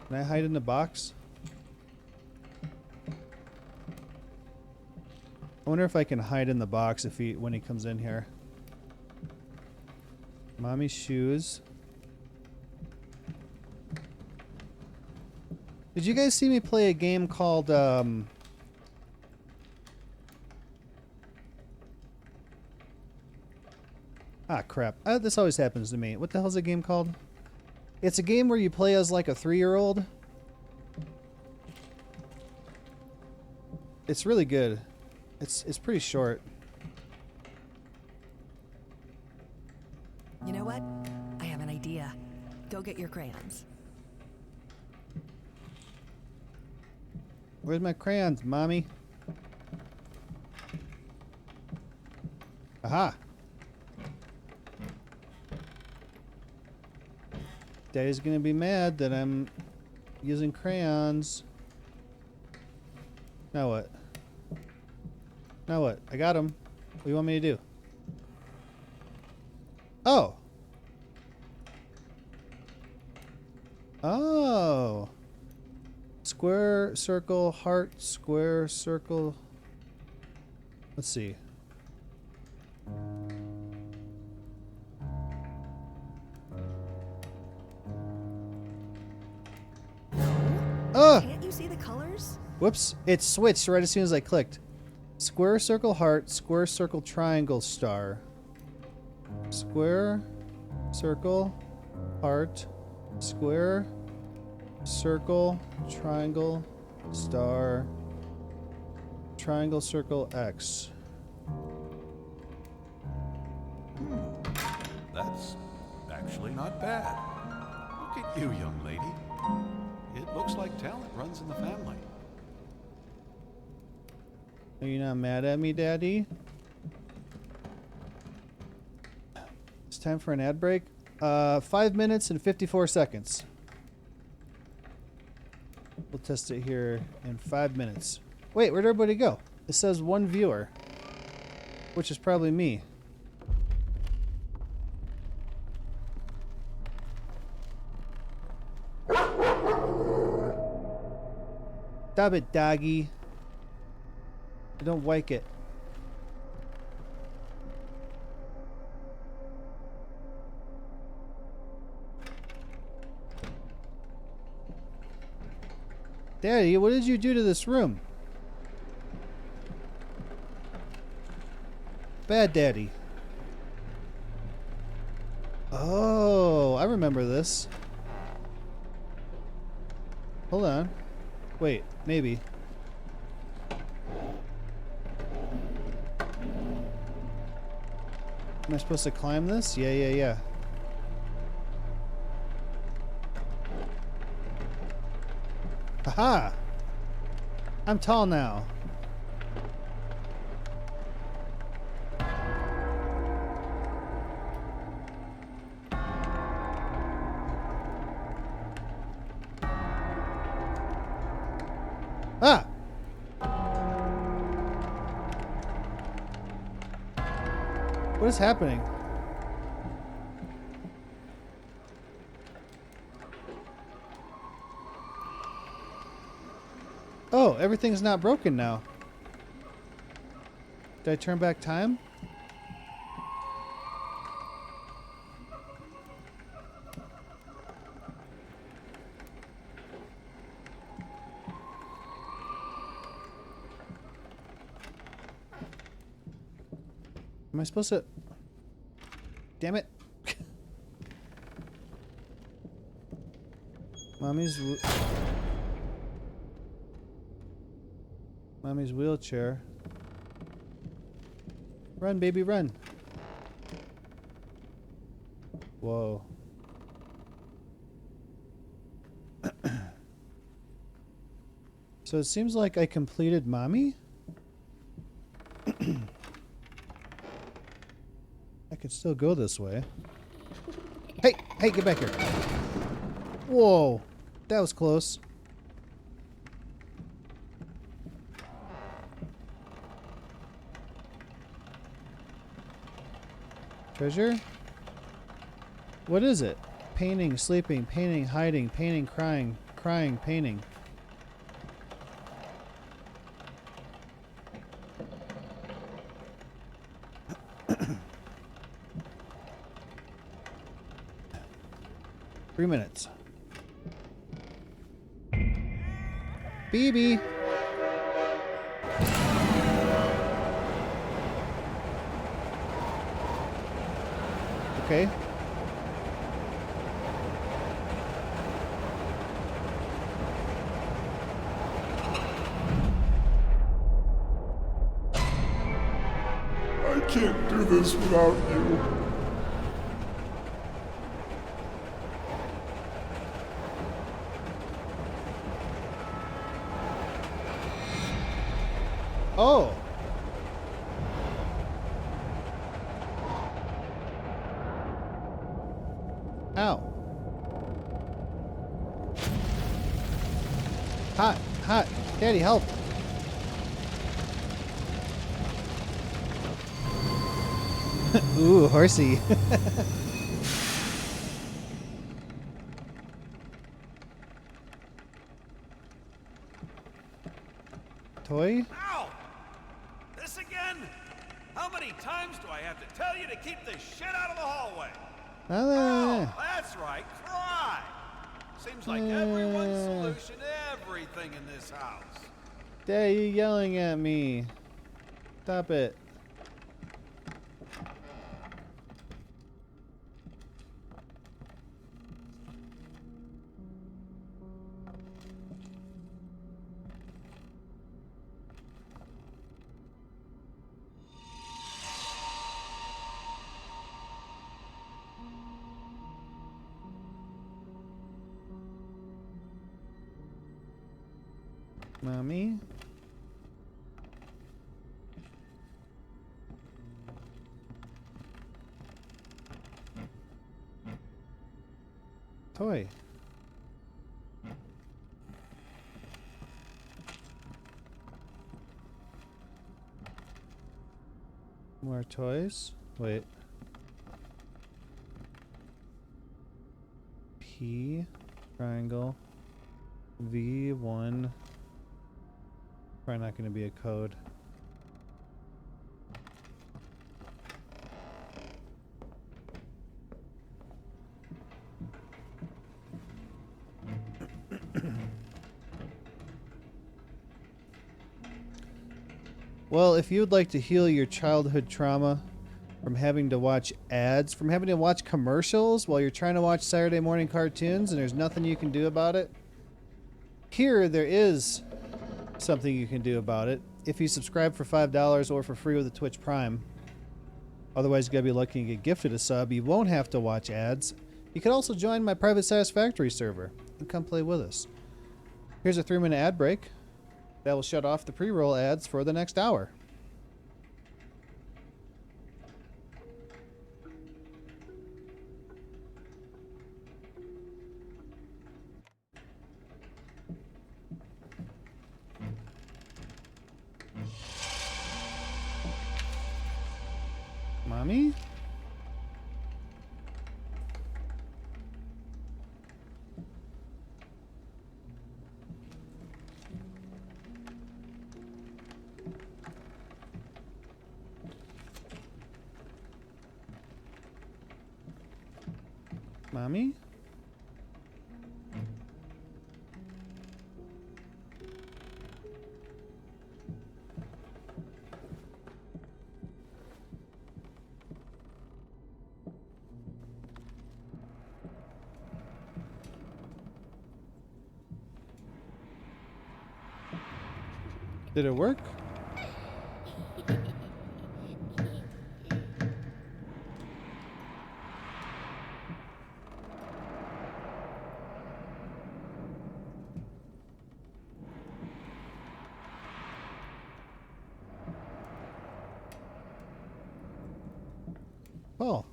Can I hide in the box? I wonder if I can hide in the box when he comes in here. Mommy's shoes. Did you guys see me play a game called ah, crap. This always happens to me. What the hell's the game called? It's a game where you play as like a 3-year-old. It's really good. It's pretty short. You know what? I have an idea. Go get your crayons. Where's my crayons, Mommy? Aha! Daddy's gonna be mad that I'm using crayons. Now what? Now what? I got them. What do you want me to do? Oh! Oh! Square, circle, heart, square, circle. Let's see. Can't you see the colors? Whoops. It switched right as soon as I clicked. Square, circle, heart, square, circle, triangle, star. Square, circle, heart, square, circle, triangle, star, triangle, circle, X. That's actually not bad. Look at you, young lady. It looks like talent runs in the family. Are you not mad at me, Daddy? It's time for an ad break. 5 minutes and 54 seconds. We'll test it here in 5 minutes. Wait, where'd everybody go? It says 1 viewer, which is probably me. Stop it, doggy. Don't wake it. Daddy, what did you do to this room? Bad Daddy. Oh, I remember this. Hold on. Wait, maybe. Am I supposed to climb this? Yeah. Haha! I'm tall now. Ah! What is happening? Oh, everything's not broken now. Did I turn back time? Am I supposed to... Damn it. Mommy's wheelchair. Run, baby, run. Whoa. So it seems like I completed Mommy? I could still go this way. Hey, get back here. Whoa, that was close. Treasure? What is it? Painting, sleeping, painting, hiding, painting, crying, crying, painting. Three minutes. BB. Okay. I can't do this without you. Oh. Ow. Hot, hot. Daddy, help. Ooh, horsey. Toy? Ow! This again? How many times do I have to tell you to keep this shit out of the hallway? Oh, that's right, cry! Seems like everyone's solution to everything in this house. Dad, you yelling at me. Stop it. Mommy? Toy. More toys? Wait. P, triangle, V1. Probably not going to be a code. Well, if you would like to heal your childhood trauma from having to watch ads, from having to watch commercials while you're trying to watch Saturday morning cartoons and there's nothing you can do about it, here there is something you can do about it if you subscribe for $5 or for free with a Twitch Prime. Otherwise, you gotta be lucky and get gifted a sub. You won't have to watch ads. You can also join my private Satisfactory server and come play with us. Here's a 3-minute ad break. That will shut off the pre-roll ads for the next hour. Come Mommy? Mommy? Did it work? Oh.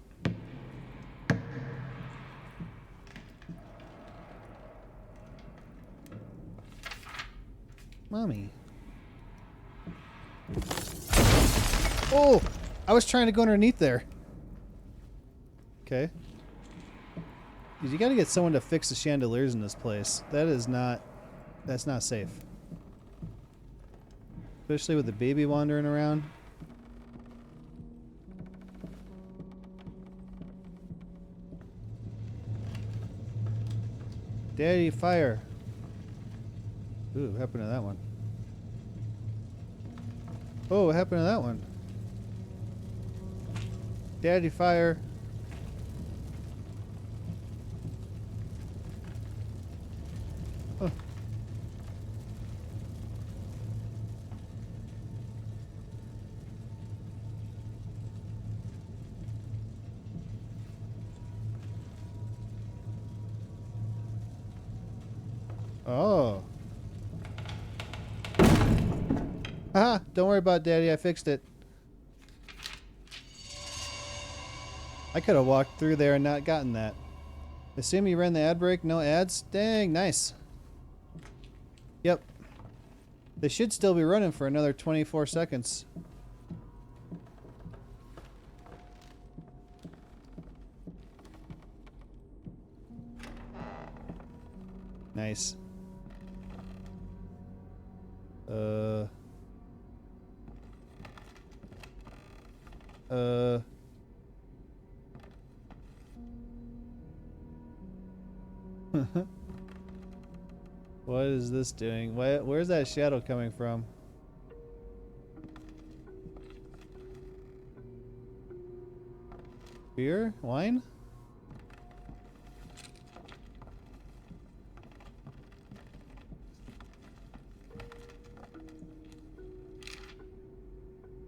Mommy. Oh! I was trying to go underneath there. Okay. You gotta get someone to fix the chandeliers in this place. That's not safe. Especially with the baby wandering around. Daddy, fire. Ooh, what happened to that one? Oh, what happened to that one? Daddy, fire. Oh. Oh. Haha, don't worry about it, Daddy, I fixed it. I could have walked through there and not gotten that. Assume you ran the ad break, no ads? Dang, nice. Yep. They should still be running for another 24 seconds. Nice. What is this doing? Where's that shadow coming from? Beer? Wine?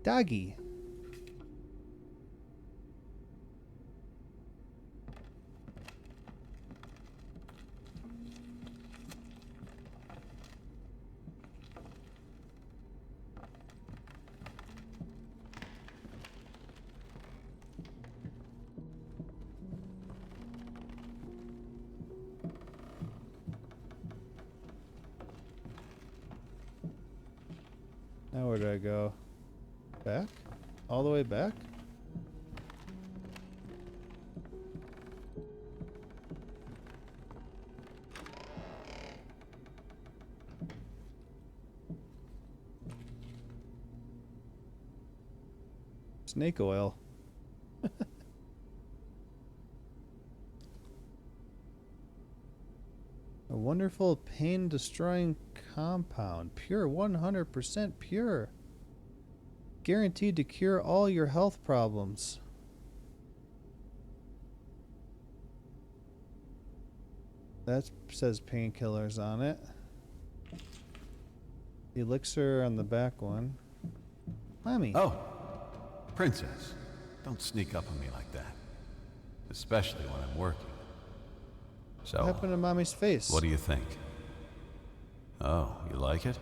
Doggy. Now where do I go? Back? All the way back? Snake oil. A wonderful pain-destroying compound. Pure, 100% pure. Guaranteed to cure all your health problems. That says painkillers on it. Elixir on the back one. Mommy. Oh, Princess, don't sneak up on me like that. Especially when I'm working. So, What happened to Mommy's face? what do you think? Oh, you like it?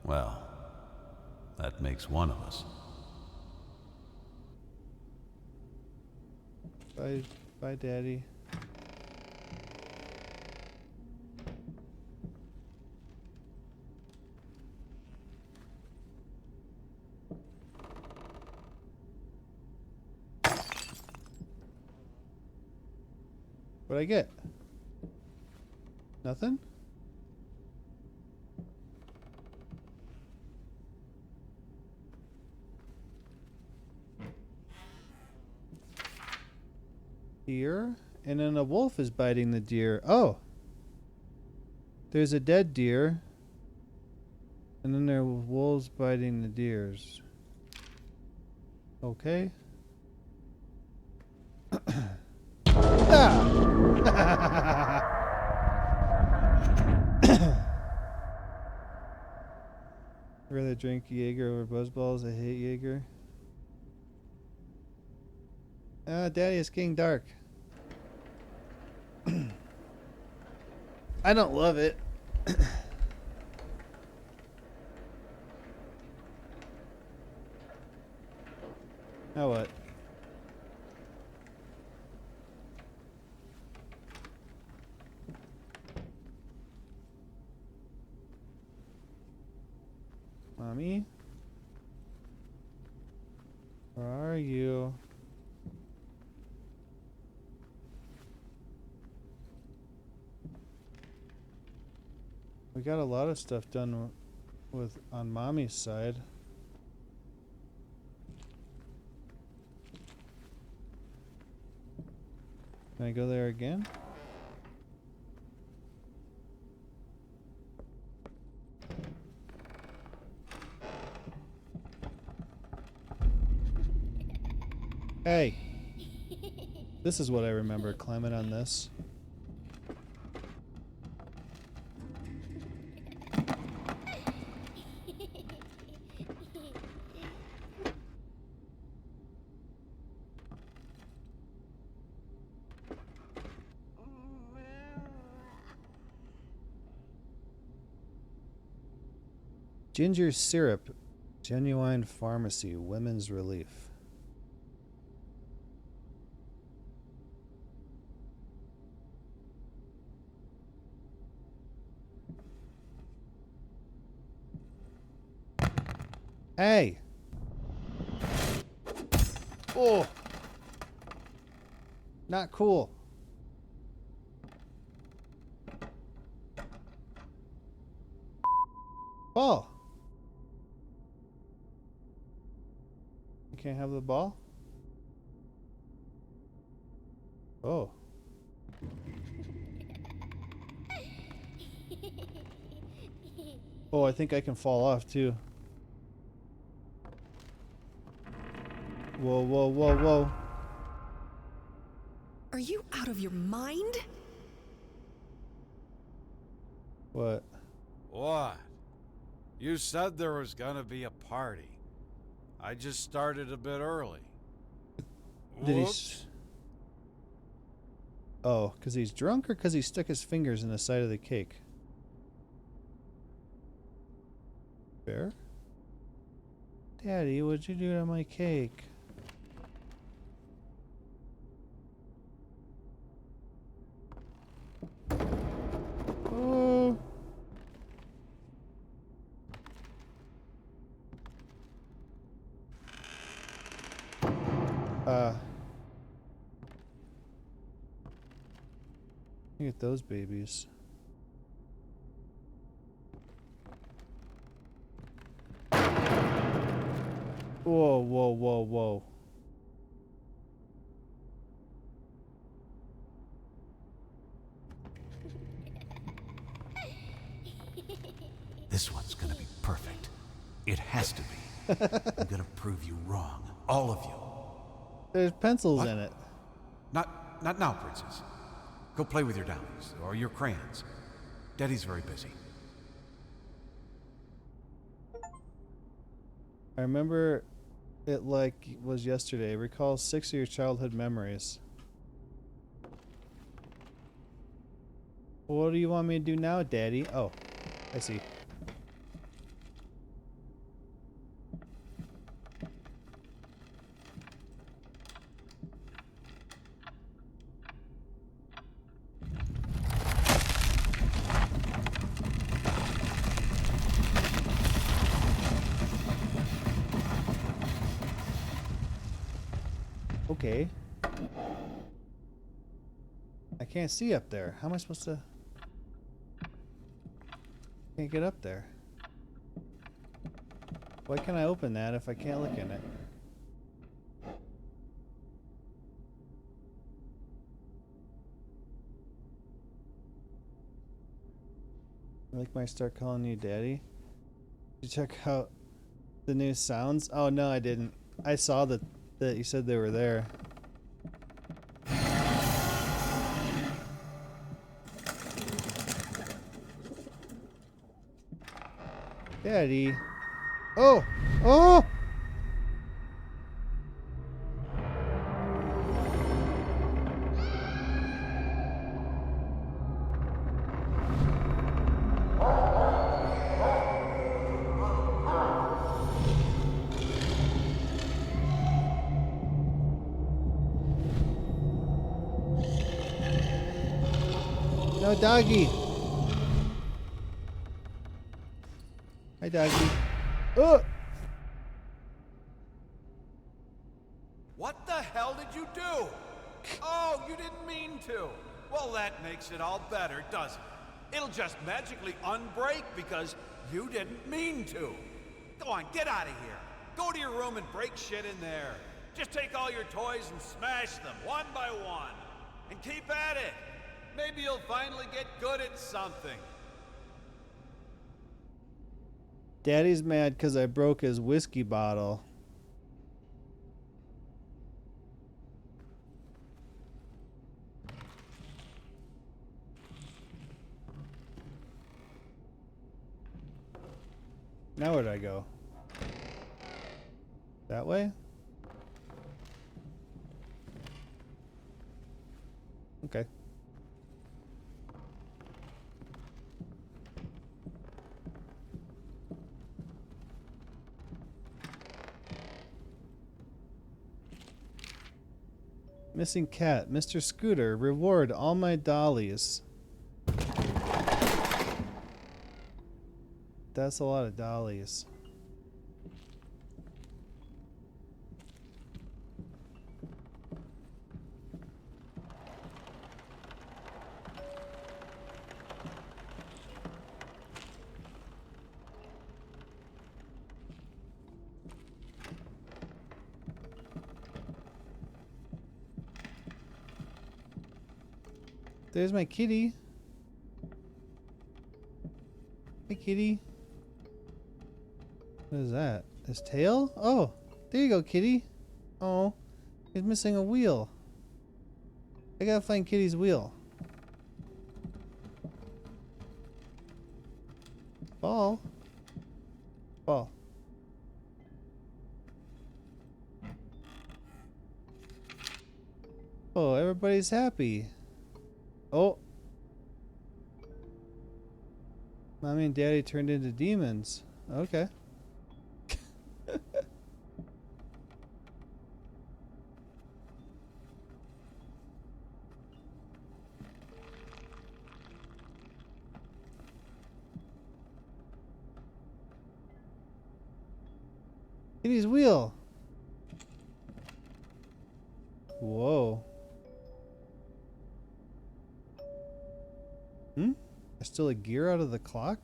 Well, that makes one of us. Bye, Daddy. What'd I get? Nothing? Deer? And then a wolf is biting the deer. Oh! There's a dead deer. And then there are wolves biting the deers. Okay. Ah! I'd rather drink Jaeger over Buzzballs. I hate Jaeger. Ah, Daddy, it's getting dark. I don't love it. Now what? Mommy? Where are you? We got a lot of stuff done with on Mommy's side. Can I go there again? Hey! This is what I remember, climbing on this. Ginger syrup, genuine pharmacy, women's relief. Hey! Oh! Not cool. Ball. You can't have the ball? Oh. Oh, I think I can fall off too. Whoa, whoa, whoa, whoa. Are you out of your mind? What? What? You said there was gonna be a party. I just started a bit early. Did he? Whoops. Oh, because he's drunk or because he stuck his fingers in the side of the cake? Fair? Daddy, what'd you do to my cake? Oh. Look at those babies. Whoa, whoa, whoa, whoa. This one's gonna be perfect. It has to be. I'm gonna prove you wrong. All of you. There's pencils What? in it. Not now, Princess. Go play with your dollies, or your crayons. Daddy's very busy. I remember it like it was yesterday. Recall 6 of your childhood memories. What do you want me to do now, Daddy? Oh, I see. Okay. I can't see up there. How am I supposed to... Can't get up there. Why can't I open that if I can't look in it? I like my start calling you daddy. Did you check out the new sounds? Oh no, I didn't. I saw that you said they were there. Daddy. Oh! Oh! No, doggy. Hi, doggy. Oh! What the hell did you do? Oh, you didn't mean to. Well, that makes it all better, doesn't it? It'll just magically unbreak because you didn't mean to. Go on, get out of here. Go to your room and break shit in there. Just take all your toys and smash them one by one. And keep at it. Maybe you'll finally get good at something. Daddy's mad because I broke his whiskey bottle. Now where do I go? That way? Okay. Missing cat. Mr. Scooter. Reward all my dollies. That's a lot of dollies. There's my kitty. Hey, kitty. What is that? His tail? Oh, there you go, kitty. Oh, he's missing a wheel. I gotta find Kitty's wheel. Ball. Ball. Oh, everybody's happy. Oh. Mommy and Daddy turned into demons. Okay. Kitty's wheel. Whoa. Hmm? There's still a gear out of the clock?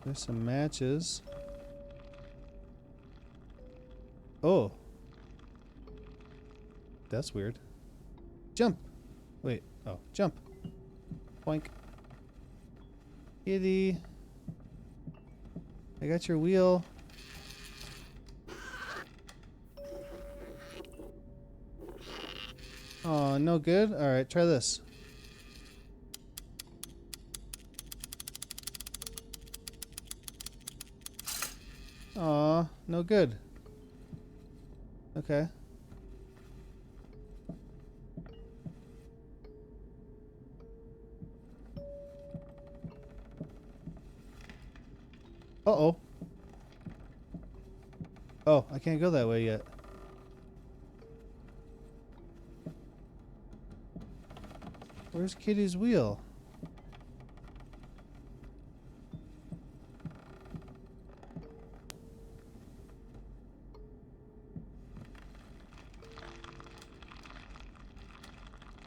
There's some matches. Oh. That's weird. Jump. Wait. Oh, jump. Boink. Kitty. I got your wheel. Oh, no good? Alright, try this. Aw, no good. Okay. Uh-oh. Oh, I can't go that way yet. Where's Kitty's wheel?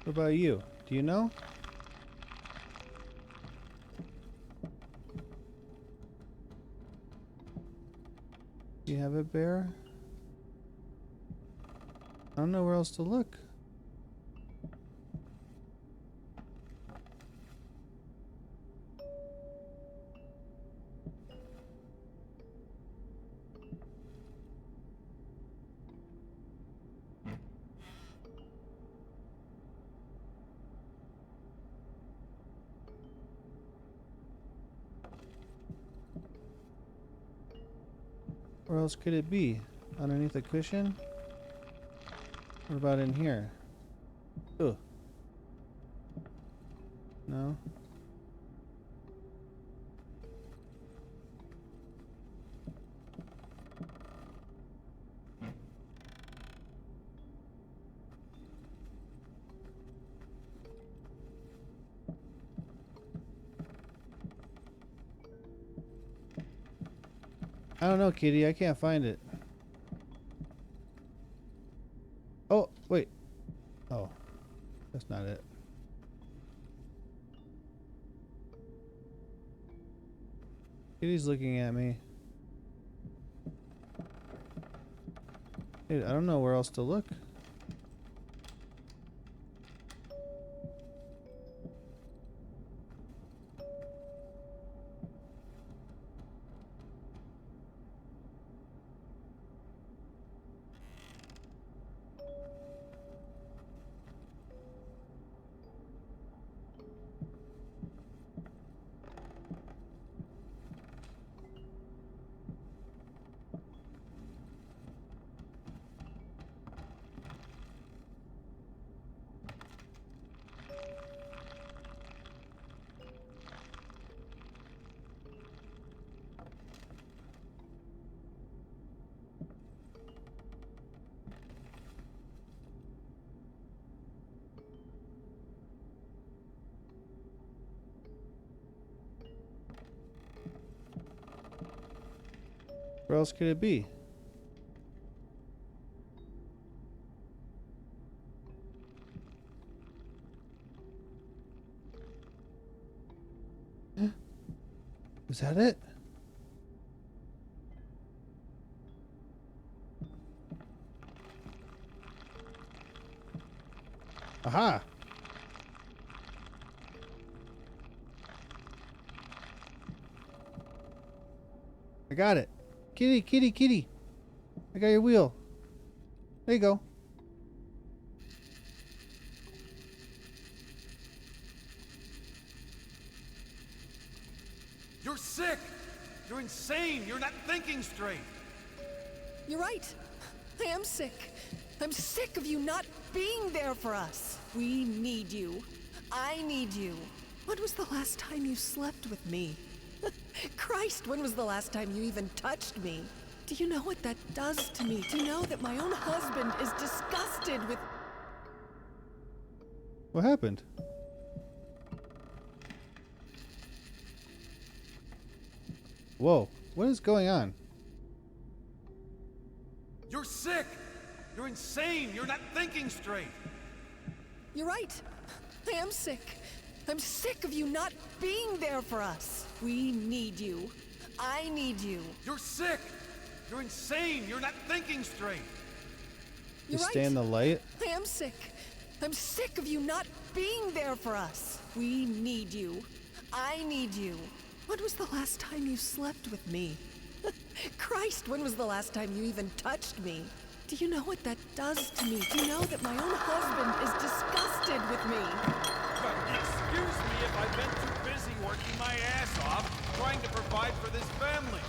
What about you? Do you know? Do you have a bear? I don't know where else to look. Where else could it be? Underneath a cushion? What about in here? Ugh. No. I don't know, Kitty. I can't find it. Oh, wait. Oh, that's not it. Kitty's looking at me. Dude, I don't know where else to look. Where else could it be? Is that it? Aha! I got it. Kitty, kitty, kitty. I got your wheel. There you go. You're sick! You're insane! You're not thinking straight! You're right. I am sick. I'm sick of you not being there for us. We need you. I need you. When was the last time you slept with me? Christ, when was the last time you even touched me? Do you know what that does to me? Do you know that my own husband is disgusted with... What happened? Whoa, what is going on? You're sick! You're insane! You're not thinking straight! You're right. I am sick. I'm sick of you not being there for us. We need you. I need you. You're sick! You're insane! You're not thinking straight! You're Just stay in the light? I am sick. I'm sick of you not being there for us. We need you. I need you. When was the last time you slept with me? Christ, when was the last time you even touched me? Do you know what that does to me? Do you know that my own husband is disgusted with me? Excuse me if I've been too busy working my ass off trying to provide for this family.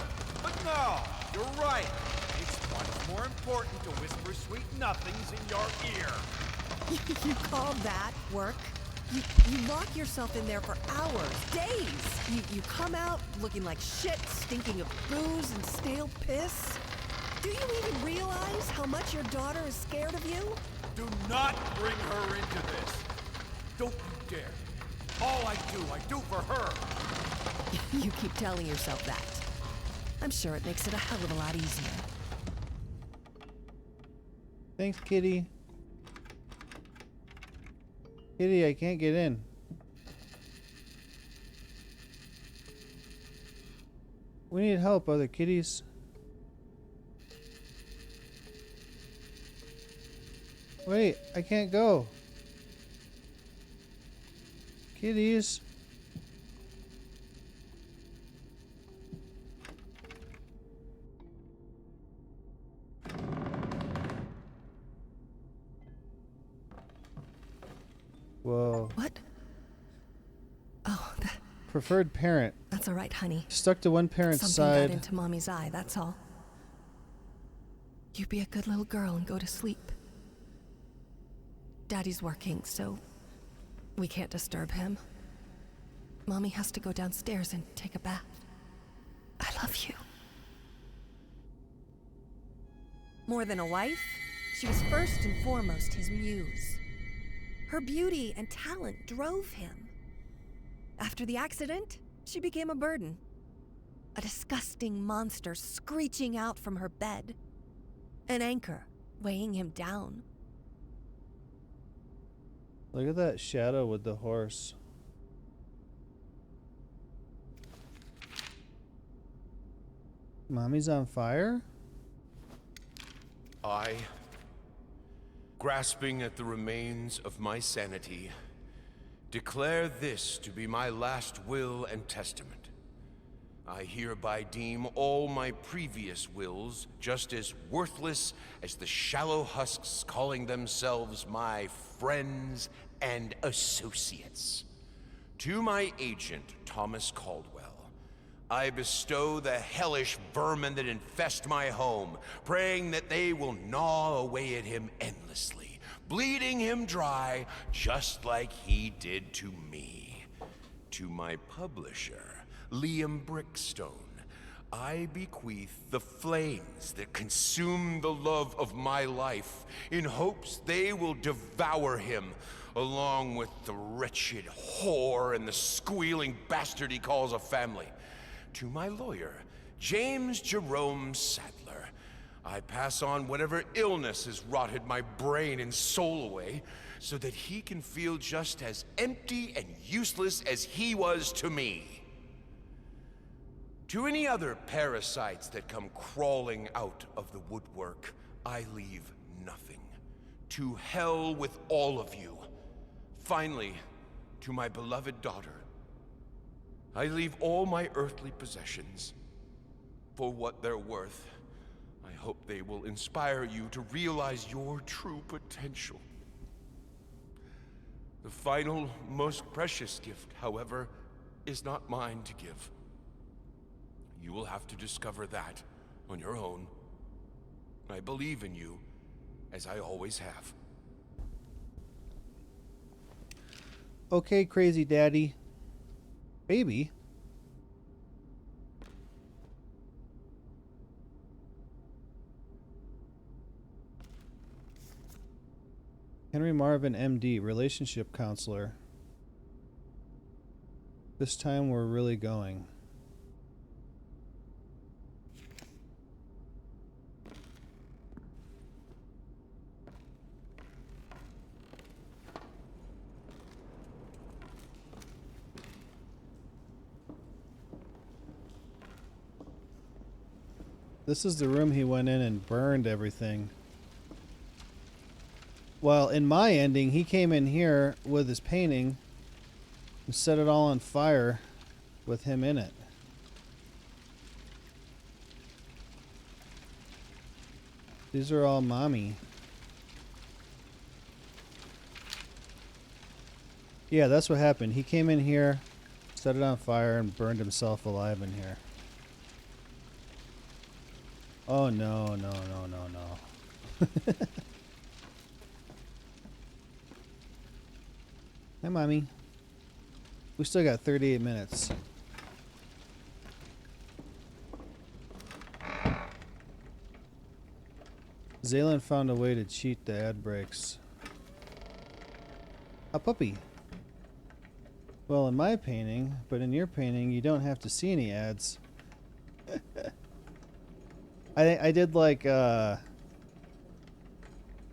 But no, you're right. It's much more important to whisper sweet nothings in your ear. You call that work? You lock yourself in there for hours, days. You come out looking like shit, stinking of booze and stale piss. Do you even realize how much your daughter is scared of you? Do not bring her into this. Don't you dare. All I do for her. You keep telling yourself that. I'm sure it makes it a hell of a lot easier. Thanks, kitty. Kitty, I can't get in. We need help, other kitties. Wait, I can't go. Kitties. Whoa. What? Oh, Preferred parent. that's all right, honey. Stuck to one parent's Something side. got into Mommy's eye, that's all. You be a good little girl and go to sleep. Daddy's working, so we can't disturb him. Mommy has to go downstairs and take a bath. I love you. More than a wife, she was first and foremost his muse. Her beauty and talent drove him. After the accident, she became a burden. A disgusting monster screeching out from her bed. An anchor weighing him down. Look at that shadow with the horse. Mommy's on fire? I, grasping at the remains of my sanity, declare this to be my last will and testament. I hereby deem all my previous wills just as worthless as the shallow husks calling themselves my friends and associates. To my agent, Thomas Caldwell, I bestow the hellish vermin that infest my home, praying that they will gnaw away at him endlessly, bleeding him dry just like he did to me. To my publisher, Liam Brickstone, I bequeath the flames that consume the love of my life in hopes they will devour him, along with the wretched whore and the squealing bastard he calls a family. To my lawyer, James Jerome Sadler, I pass on whatever illness has rotted my brain and soul away, so that he can feel just as empty and useless as he was to me. To any other parasites that come crawling out of the woodwork, I leave nothing. To hell with all of you. Finally, to my beloved daughter, I leave all my earthly possessions. For what they're worth, I hope they will inspire you to realize your true potential. The final, most precious gift, however, is not mine to give. You will have to discover that on your own. I believe in you, as I always have. Okay, crazy daddy. Baby. Henry Marvin, MD, relationship counselor. This time we're really going. This is the room he went in and burned everything. Well, in my ending, he came in here with his painting and set it all on fire with him in it. These are all mommy. Yeah, that's what happened. He came in here, set it on fire, and burned himself alive in here. Oh, no, no, no, no, no. Hi, Mommy. We still got 38 minutes. Zaylan found a way to cheat the ad breaks. A puppy. Well, in my painting, but in your painting, you don't have to see any ads. I did like,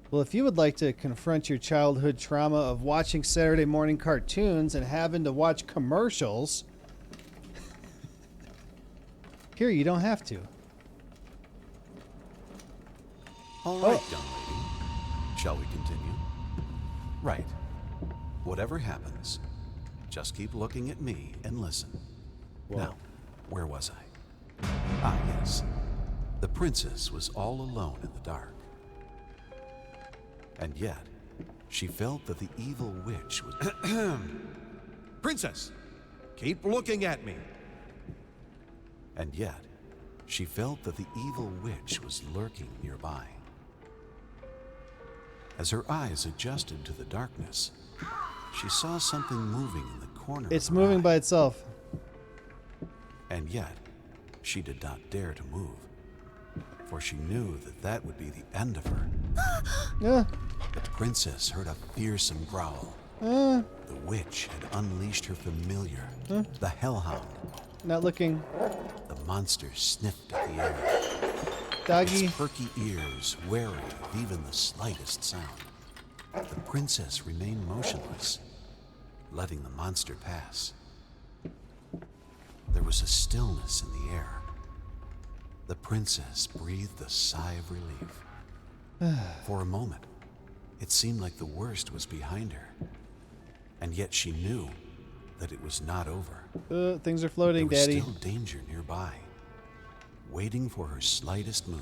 Well, if you would like to confront your childhood trauma of watching Saturday morning cartoons and having to watch commercials, here, you don't have to. All right, young lady. Shall we continue? Right. Whatever happens, just keep looking at me and listen. Whoa. Now, where was I? Ah, yes. The princess was all alone in the dark. And yet, she felt that the evil witch was... Princess, keep looking at me. And yet, she felt that the evil witch was lurking nearby. As her eyes adjusted to the darkness, she saw something moving in the corner It's of her moving eye. by itself. And yet, she did not dare to move, for she knew that that would be the end of her. Yeah. The princess heard a fearsome growl. Uh, The witch had unleashed her familiar, the hellhound. not looking. The monster sniffed at the air, Doggy. its perky ears wary of even the slightest sound. The princess remained motionless, letting the monster pass. There was a stillness in the air. The princess breathed a sigh of relief. For a moment, it seemed like the worst was behind her. And yet she knew that it was not over. Things are floating, There was Daddy. still danger nearby, waiting for her slightest move.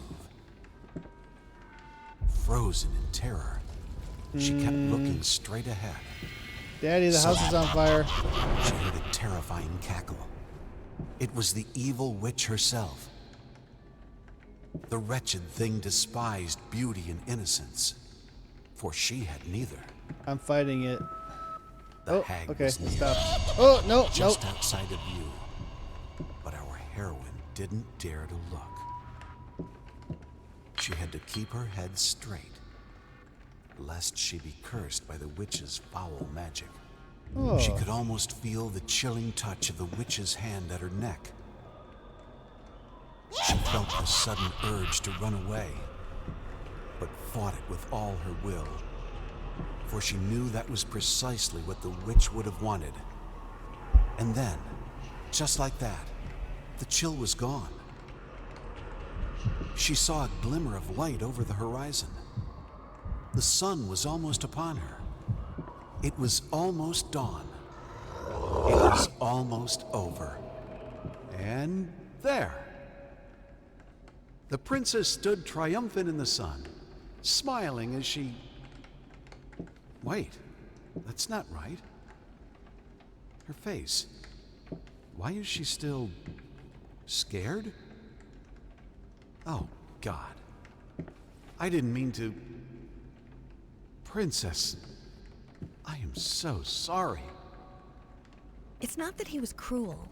Frozen in terror, she kept looking straight ahead. Daddy, the house is on fire. She heard a terrifying cackle. It was the evil witch herself. The wretched thing despised beauty and innocence, for she had neither. I'm fighting it. The Oh, hag okay, was near, stop. Oh, no, just no. outside of view. But our heroine didn't dare to look. She had to keep her head straight, lest she be cursed by the witch's foul magic. Oh. She could almost feel the chilling touch of the witch's hand at her neck. She felt the sudden urge to run away, but fought it with all her will, for she knew that was precisely what the witch would have wanted. And then, just like that, the chill was gone. She saw a glimmer of light over the horizon. The sun was almost upon her. It was almost dawn. It was almost over. And there. The princess stood triumphant in the sun, smiling as she... Wait, that's not right. Her face. Why is she still... scared? Oh, God. I didn't mean to... Princess, I am so sorry. It's not that he was cruel.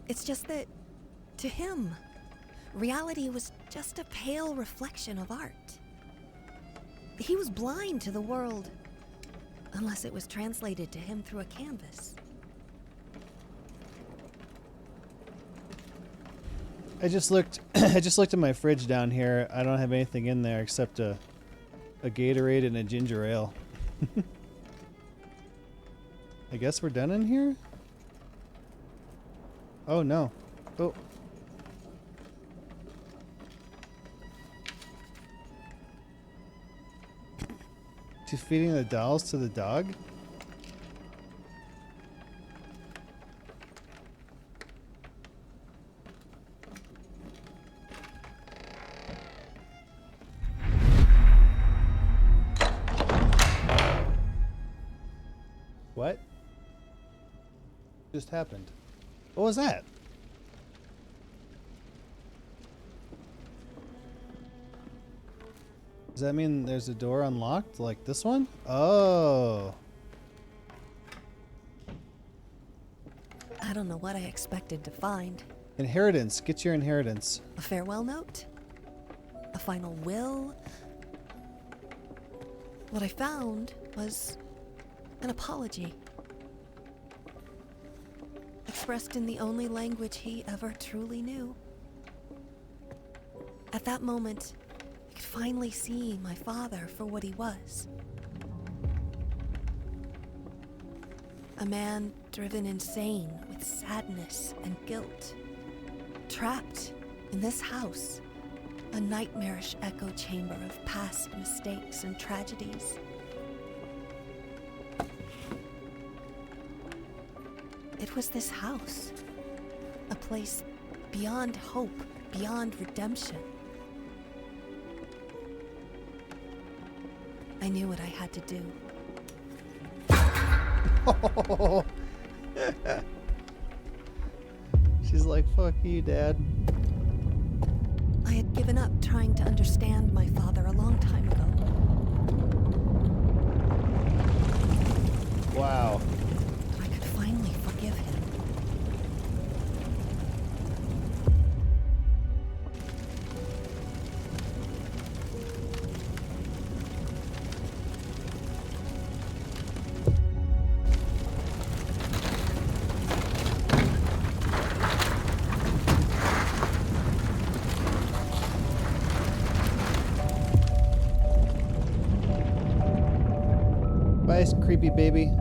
It's just that, to him, reality was just a pale reflection of art. He was blind to the world, unless it was translated to him through a canvas. I just looked at my fridge down here. I don't have anything in there except a Gatorade and a ginger ale. I guess we're done in here? Oh no. Oh. She's feeding the dolls to the dog? What just happened? What was that? Does that mean there's a door unlocked like this one? Oh. I don't know what I expected to find. Inheritance. Get your inheritance. A farewell note? A final will? What I found was an apology. Expressed in the only language he ever truly knew. At that moment, I could finally see my father for what he was. A man driven insane with sadness and guilt. Trapped in this house, a nightmarish echo chamber of past mistakes and tragedies. It was this house, a place beyond hope, beyond redemption. I knew what I had to do. She's like, fuck you, Dad. I had given up trying to understand my father a long time ago. Wow. But I could finally forgive him. Bye, creepy baby.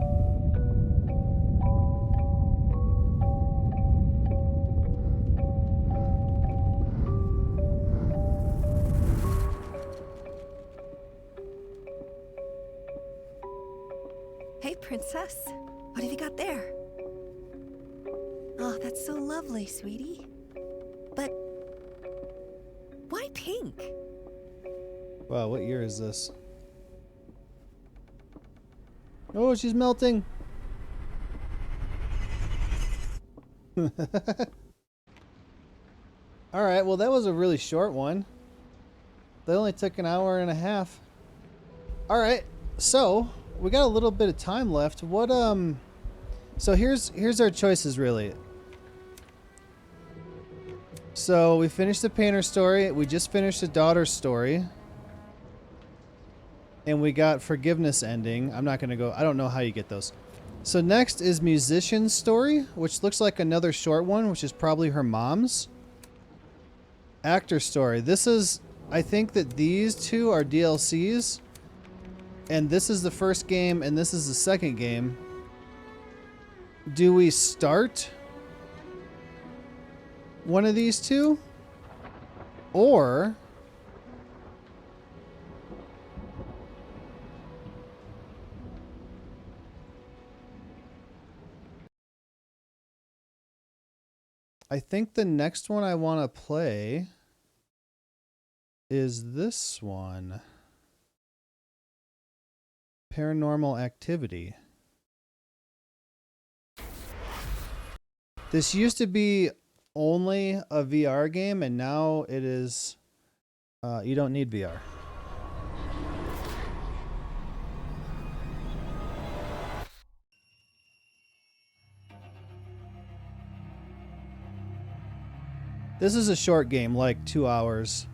Hey, princess. What have you got there? Oh, that's so lovely, sweetie. But why pink? Wow, what year is this? Oh, she's melting. Alright, well that was a really short one. They only took an hour and a half. Alright, so we got a little bit of time left. What so here's our choices really. So we finished the painter story, we just finished the daughter story. And we got forgiveness ending. I'm not gonna go, I don't know how you get those. So next is musician's story, which looks like another short one, which is probably her mom's. Actor story. This is, I think that these two are DLCs. And this is the first game and this is the second game. Do we start one of these two? Or I think the next one I want to play is this one. Paranormal Activity. This used to be only a VR game and now it is, you don't need VR. This is a short game, like 2 hours.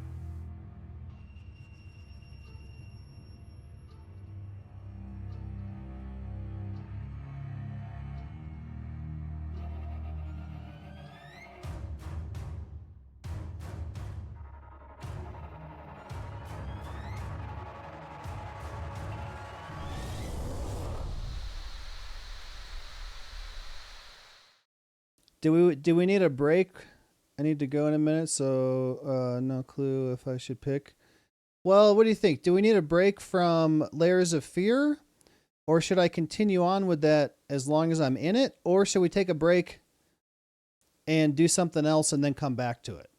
Do we need a break? I need to go in a minute, so no clue if I should pick. Well, what do you think? Do we need a break from Layers of Fear? Or should I continue on with that as long as I'm in it? Or should we take a break and do something else and then come back to it?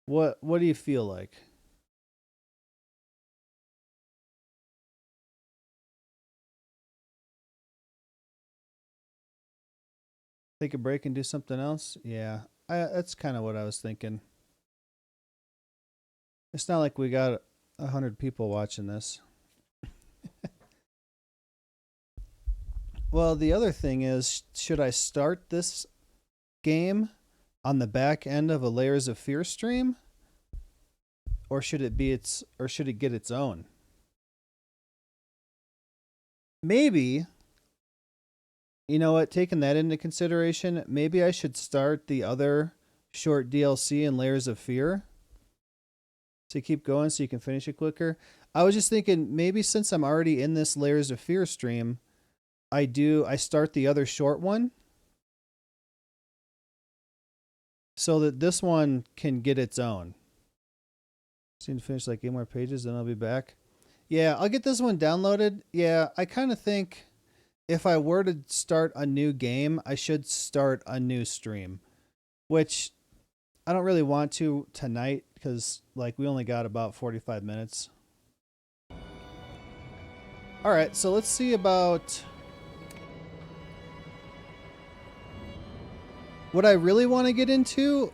What do you feel like? Take a break and do something else? Yeah, that's kind of what I was thinking. It's not like we got 100 people watching this. Well, the other thing is, should I start this game on the back end of a Layers of Fear stream? Or should it get its own? Maybe, you know what, taking that into consideration, maybe I should start the other short DLC and Layers of Fear. So you keep going so you can finish it quicker. I was just thinking maybe since I'm already in this Layers of Fear stream, I start the other short one so that this one can get its own. Just need to finish like 8 more pages, then I'll be back. Yeah, I'll get this one downloaded. Yeah, I kind of think if I were to start a new game, I should start a new stream, which I don't really want to tonight because like we only got about 45 minutes. All right, so let's see about what I really want to get into.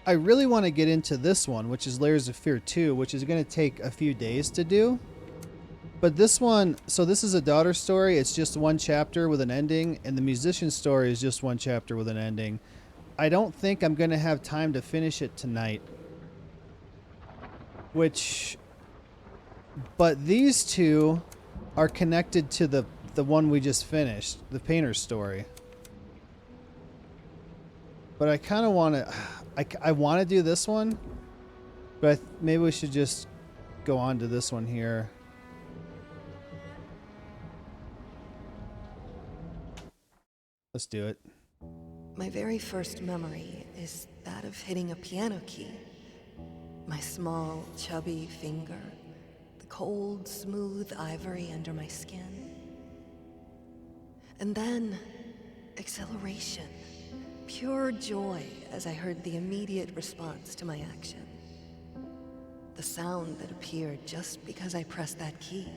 I really want to get into this one, which is Layers of Fear 2, which is going to take a few days to do. But this one, so this is a daughter story. It's just one chapter with an ending, and the musician story is just one chapter with an ending. I don't think I'm going to have time to finish it tonight. But these two are connected to the one we just finished, the painter's story. But I kind of want to, I want to do this one, but maybe we should just go on to this one here. Let's do it. My very first memory is that of hitting a piano key. My small, chubby finger, the cold, smooth ivory under my skin. And then, exhilaration, pure joy as I heard the immediate response to my action. The sound that appeared just because I pressed that key.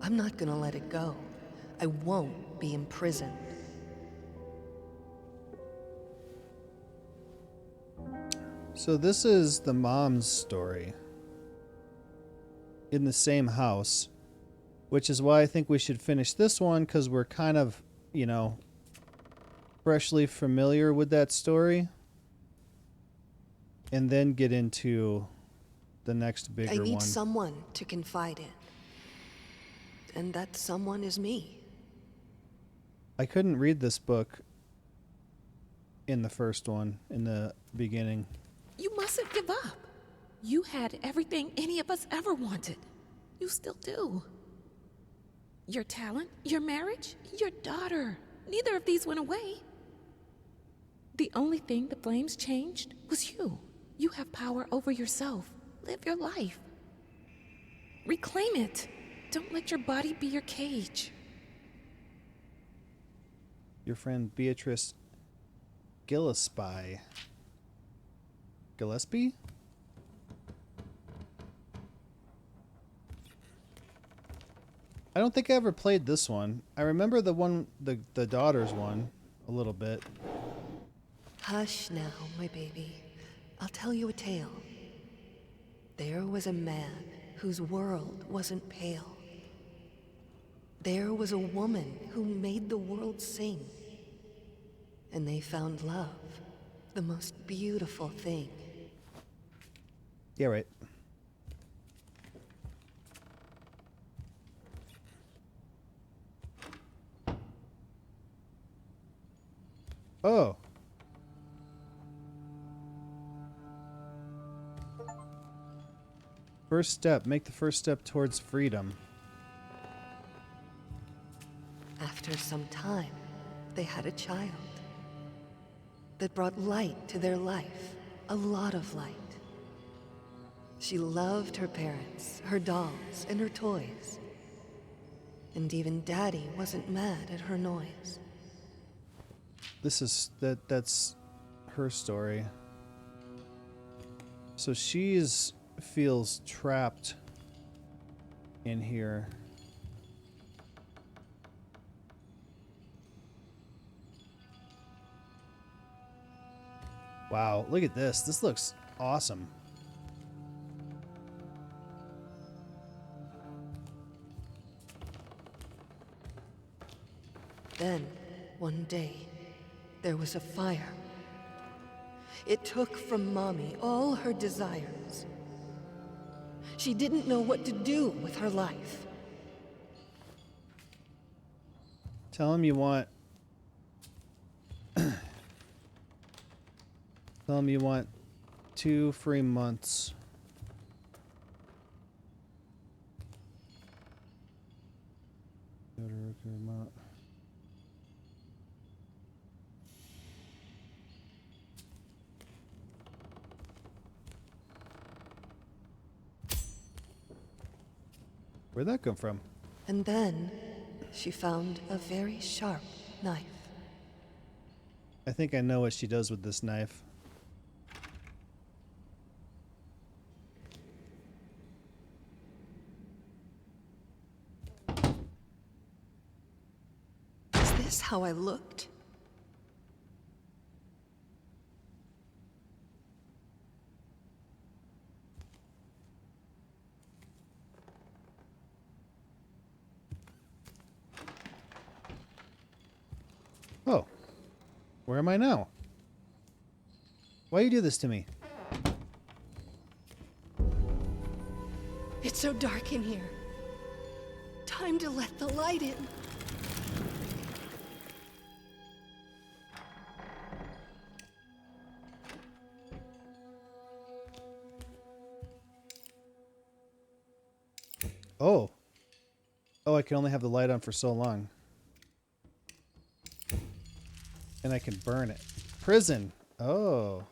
I'm not gonna let it go. I won't be imprisoned. So this is the mom's story in the same house, which is why I think we should finish this one because we're kind of, you know, freshly familiar with that story, and then get into the next bigger one. I need someone to confide in, and that someone is me. I couldn't read this book in the first one, in the beginning. You mustn't give up. You had everything any of us ever wanted. You still do. Your talent, your marriage, your daughter. Neither of these went away. The only thing the flames changed was you. You have power over yourself. Live your life. Reclaim it. Don't let your body be your cage. Your friend Beatrice Gillespie. Gillespie? I don't think I ever played this one. I remember the one, the daughter's one, a little bit. Hush now, my baby. I'll tell you a tale. There was a man whose world wasn't pale. There was a woman who made the world sing. And they found love, the most beautiful thing. Yeah, right. Oh. First step. Make the first step towards freedom. After some time, they had a child that brought light to their life, a lot of light. She loved her parents, her dolls, and her toys. And even Daddy wasn't mad at her noise. That's her story. So she's feels trapped in here. Wow, look at this. This looks awesome. Then, one day, there was a fire. It took from Mommy all her desires. She didn't know what to do with her life. Tell him you want Tell them you want 2 free months. Where'd that come from? And then she found a very sharp knife. I think I know what she does with this knife. Is this how I looked? Oh. Where am I now? Why you do this to me? It's so dark in here. Time to let the light in. Oh. Oh, I can only have the light on for so long. And I can burn it. Prison. Oh.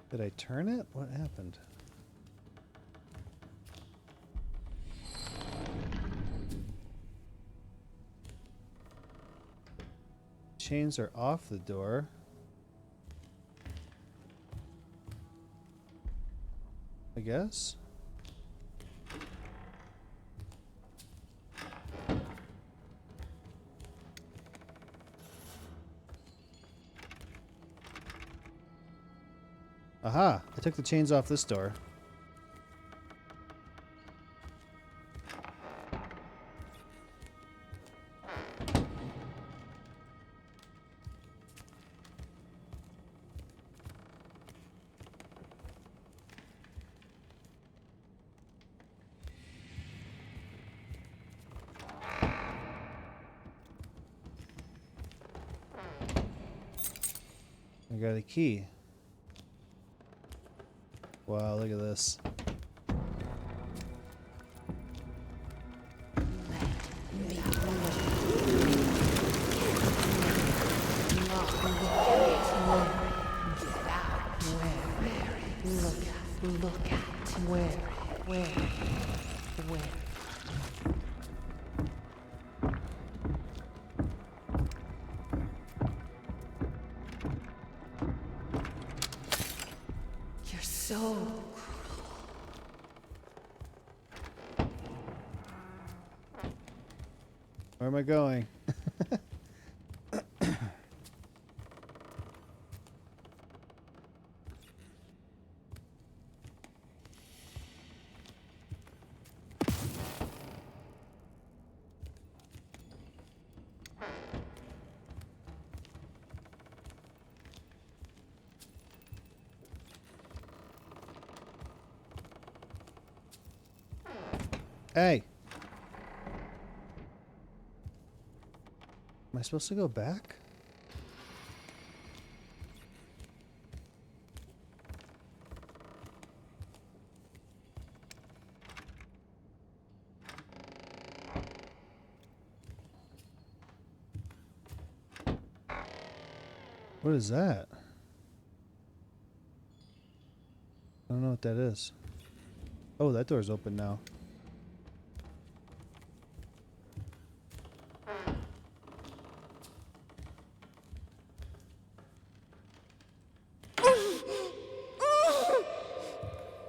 Did I turn it? What happened? Chains are off the door. I guess. Aha! I took the chains off this door. I got a key. Wow, look at this. Look at where. You're so Where am I going? Hey! Am I supposed to go back? What is that? I don't know what that is. Oh, that door's open now.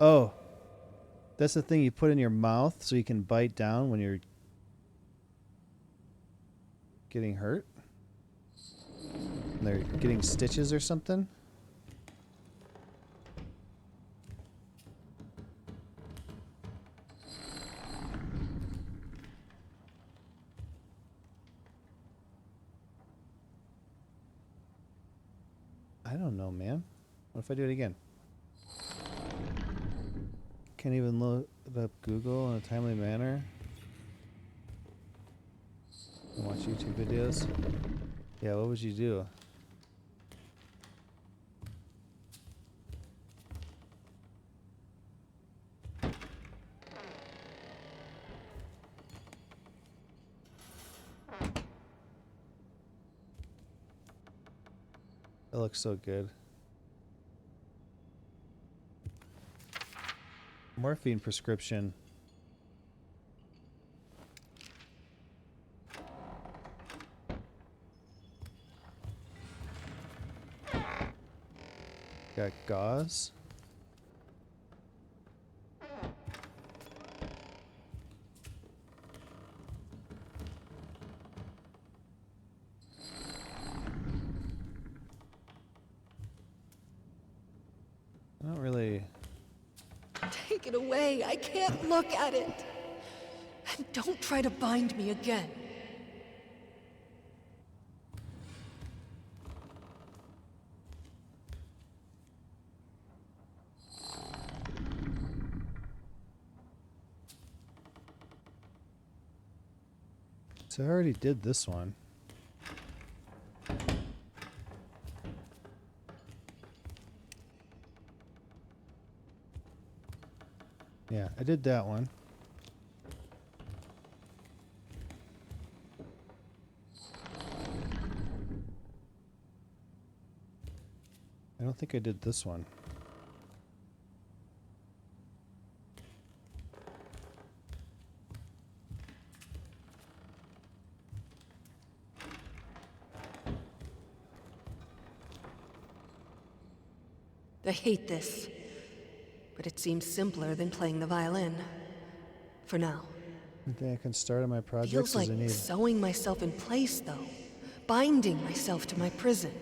Oh, that's the thing you put in your mouth so you can bite down when you're getting hurt? And they're getting stitches or something? man. What if I do it again? Can't even load up Google in a timely manner. And watch YouTube videos. Yeah, what would you do? That looks so good. Morphine prescription. Got gauze. I don't really... Take it away. I can't look at it. And don't try to bind me again. So I already did this one. Yeah, I did that one. I don't think I did this one. I hate this. But it seems simpler than playing the violin. For now. I think I can start on my projects Feels like as I need. sewing myself in place, though. Binding myself to my prison.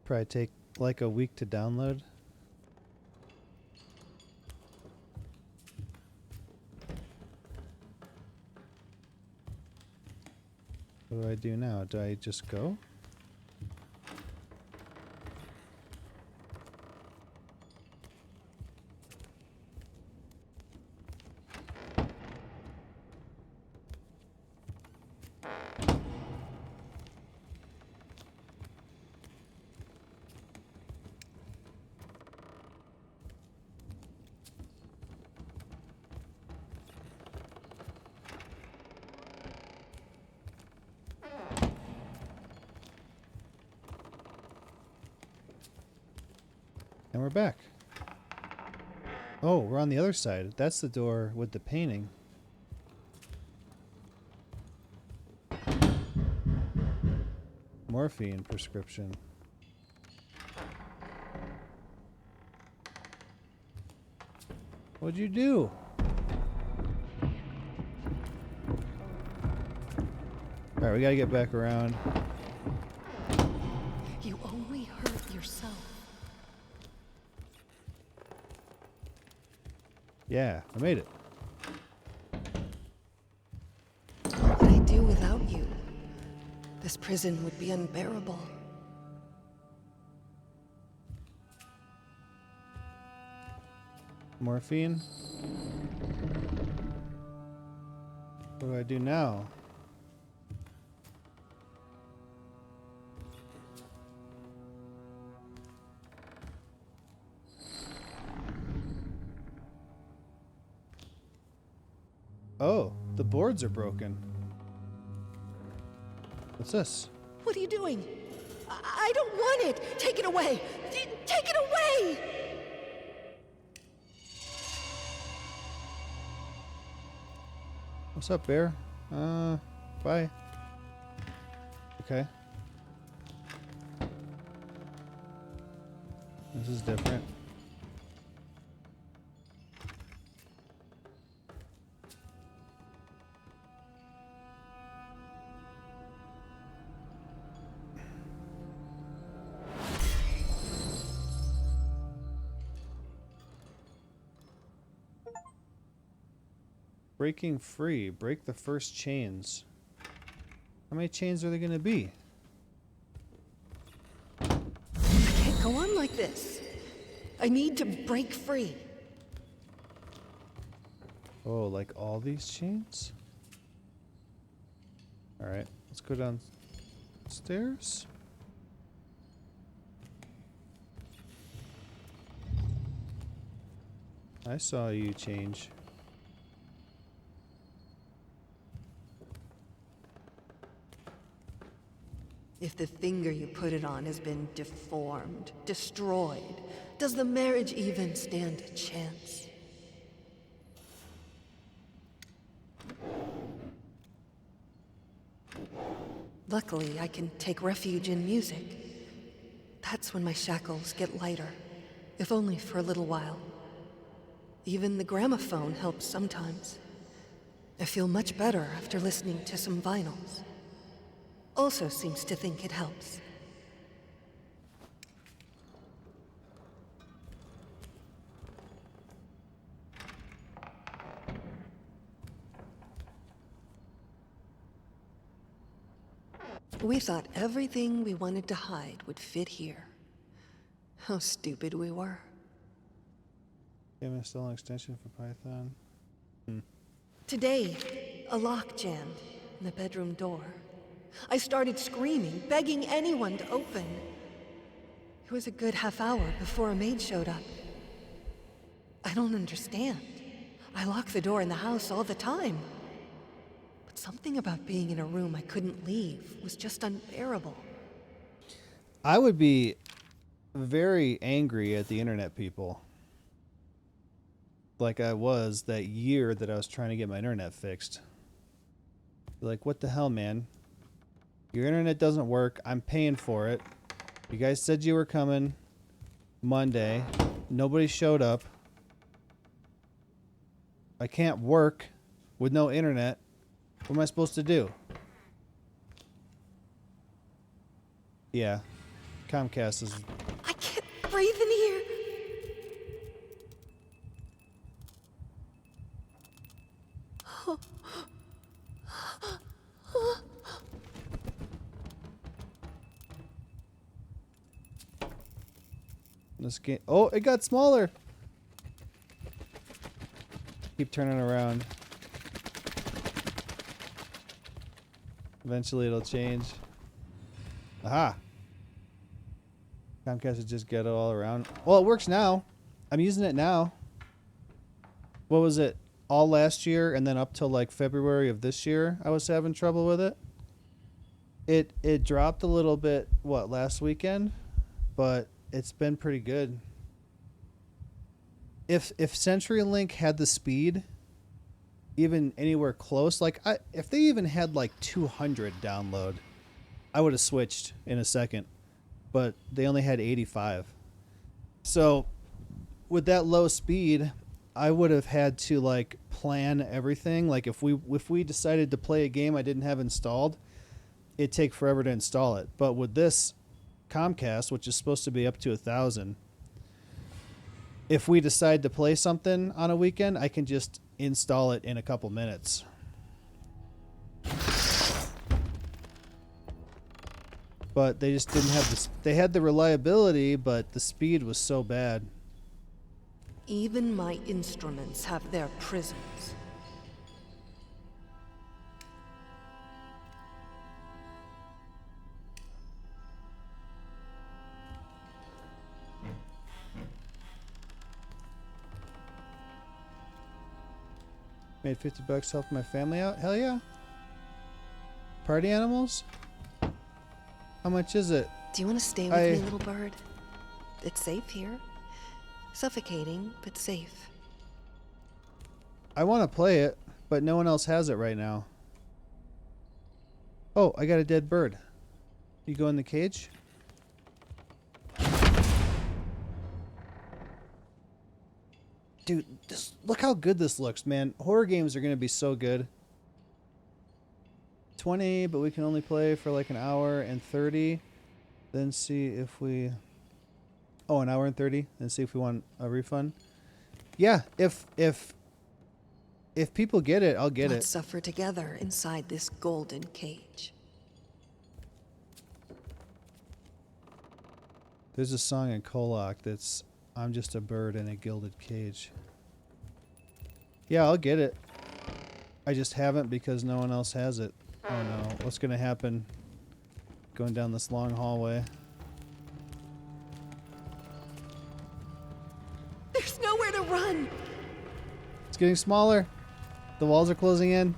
Probably take like a week to download. What do I do now? Do I just go? And we're back. Oh, we're on the other side. That's the door with the painting. Morphine prescription. What'd you do? Alright, we gotta get back around. You only hurt yourself. Yeah, I made it. What would I do without you? This prison would be unbearable. Morphine. What do I do now? Oh, the boards are broken. What's this? What are you doing? I don't want it! Take it away! Take it away! What's up, bear? Bye. Okay. This is different. Breaking free. Break the first chains. How many chains are there going to be? I need to break free. Oh, like all these chains? Alright, let's go downstairs. I saw you change. If the finger you put it on has been deformed, destroyed, does the marriage even stand a chance? Luckily, I can take refuge in music. That's when my shackles get lighter, if only for a little while. Even the gramophone helps sometimes. I feel much better after listening to some vinyls. Also seems to think it helps. We thought everything we wanted to hide would fit here. How stupid we were. Game install an extension for Python. Today, a lock jammed in the bedroom door. I started screaming, begging anyone to open. It was a good half hour before a maid showed up. I don't understand. I lock the door in the house all the time. But something about being in a room I couldn't leave was just unbearable. I would be very angry at the internet people. Like I was that year that I was trying to get my internet fixed. Like, what the hell, man? Your internet doesn't work. I'm paying for it. You guys said you were coming Monday. Nobody showed up. I can't work with no internet. What am I supposed to do? Yeah. Comcast is... I can't breathe in here. This game... Oh, it got smaller. Keep turning around. Eventually it'll change. Aha. Comcast would just get it all around. Well, it works now. I'm using it now. What was it? All last year and then up till like February of this year, I was having trouble with it. It dropped a little bit, what, last weekend? But it's been pretty good. If CenturyLink had the speed, even anywhere close, like if they even had like 200 download, I would have switched in a second. But they only had 85. So with that low speed, I would have had to like plan everything. Like if we decided to play a game I didn't have installed, it'd take forever to install it. But with this Comcast, which is supposed to be up to 1,000, if we decide to play something on a weekend, I can just install it in a couple minutes. But they just didn't have this. They had the reliability, but the speed was so bad. Even my instruments have their prisons. Made $50 helping my family out. Hell yeah. Party animals? How much is it? Do you want to stay with me, little bird? It's safe here. Suffocating, but safe. I want to play it, but no one else has it right now. Oh, I got a dead bird. You go in the cage? Dude, look how good this looks, man. Horror games are going to be so good. 20, but we can only play for like an hour and 30. Then see if we... Oh, an hour and 30. Then see if we want a refund. Yeah, if people get it, I'll get Let's it. suffer together inside this golden cage. There's a song in Kolak that's I'm just a bird in a gilded cage. Yeah, I'll get it. I just haven't because no one else has it. Oh no, what's gonna happen going down this long hallway? There's nowhere to run. It's getting smaller. The walls are closing in.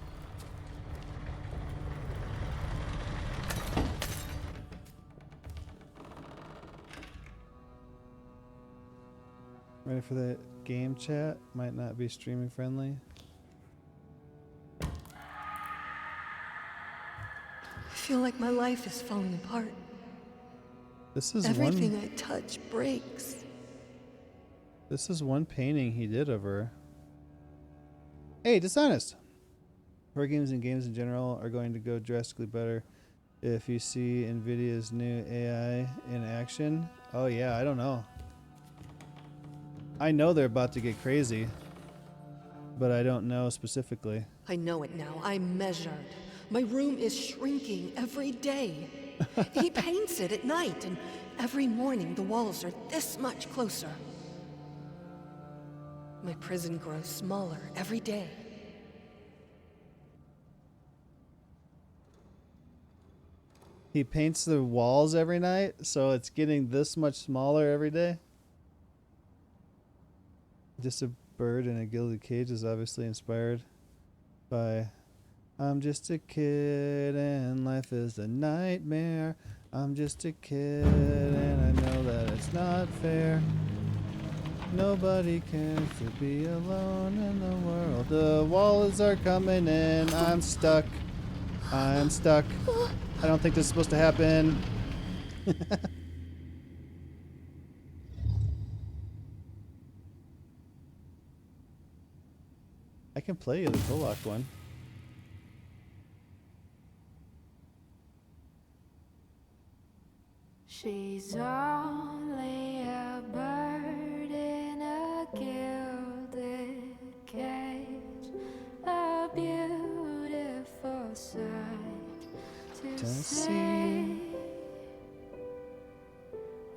Ready for the game chat? Might not be streaming friendly. I feel like my life is falling apart. This is Everything I touch breaks. This is one painting he did of her. Hey, Dishonest! Horror games and games in general are going to go drastically better if you see NVIDIA's new AI in action. Oh yeah, I don't know. I know they're about to get crazy, but I don't know specifically. I know it now. I'm measured. My room is shrinking every day. He paints it at night, and every morning the walls are this much closer. My prison grows smaller every day. He paints the walls every night, so it's getting this much smaller every day. Just a bird in a gilded cage is obviously inspired by I'm just a kid and life is a nightmare. I'm just a kid and I know that it's not fair. Nobody cares to be alone in the world. The walls are coming in. I'm stuck. I'm stuck. I don't think this is supposed to happen. I can play you the Kolak one. She's only a bird in a gilded cage, a beautiful sight to see.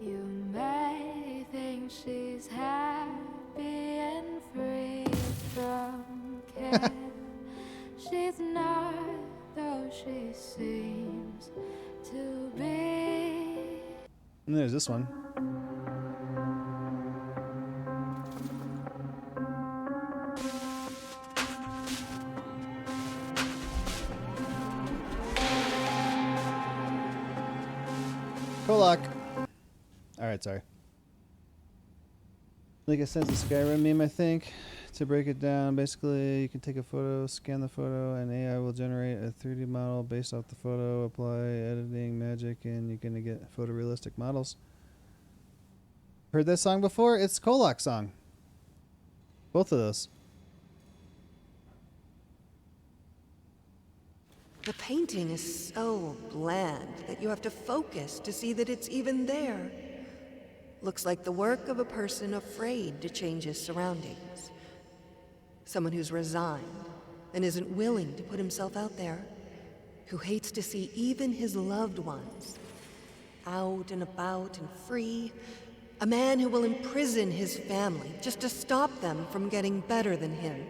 You may think she's happy and free from care. She's not, though she seems to be. And there's this one. Kolak. Alright, sorry. Like I said, it's a Skyrim meme, I think. To break it down, basically, you can take a photo, scan the photo, and AI will generate a 3D model based off the photo, apply editing magic, and you're going to get photorealistic models. Heard that song before? It's Kolak's song. Both of those. The painting is so bland that you have to focus to see that it's even there. Looks like the work of a person afraid to change his surroundings. Someone who's resigned and isn't willing to put himself out there. Who hates to see even his loved ones out and about and free. A man who will imprison his family just to stop them from getting better than him.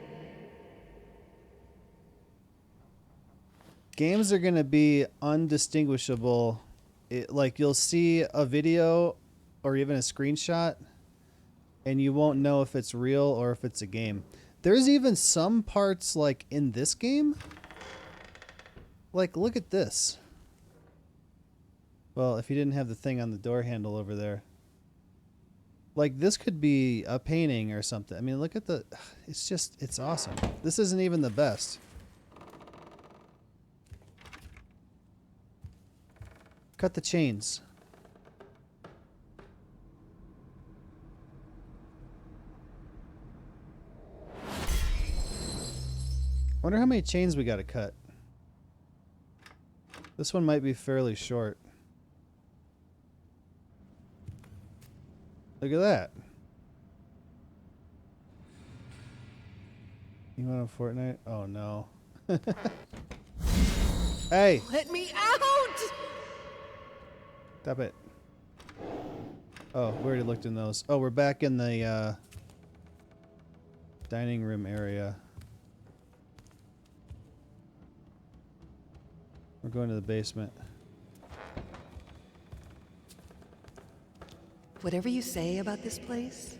Games are going to be undistinguishable. Like, you'll see a video or even a screenshot, and you won't know if it's real or if it's a game. There's even some parts, like, in this game. Like, look at this. Well, if you didn't have the thing on the door handle over there. Like, this could be a painting or something. I mean, look at the... It's just... It's awesome. This isn't even the best. Cut the chains. Wonder how many chains we got to cut. This one might be fairly short. Look at that. You want a Fortnite? Oh no. Hey! Let me out! Stop it. Oh, we already looked in those. Oh, we're back in the dining room area. We're going to the basement. Whatever you say about this place,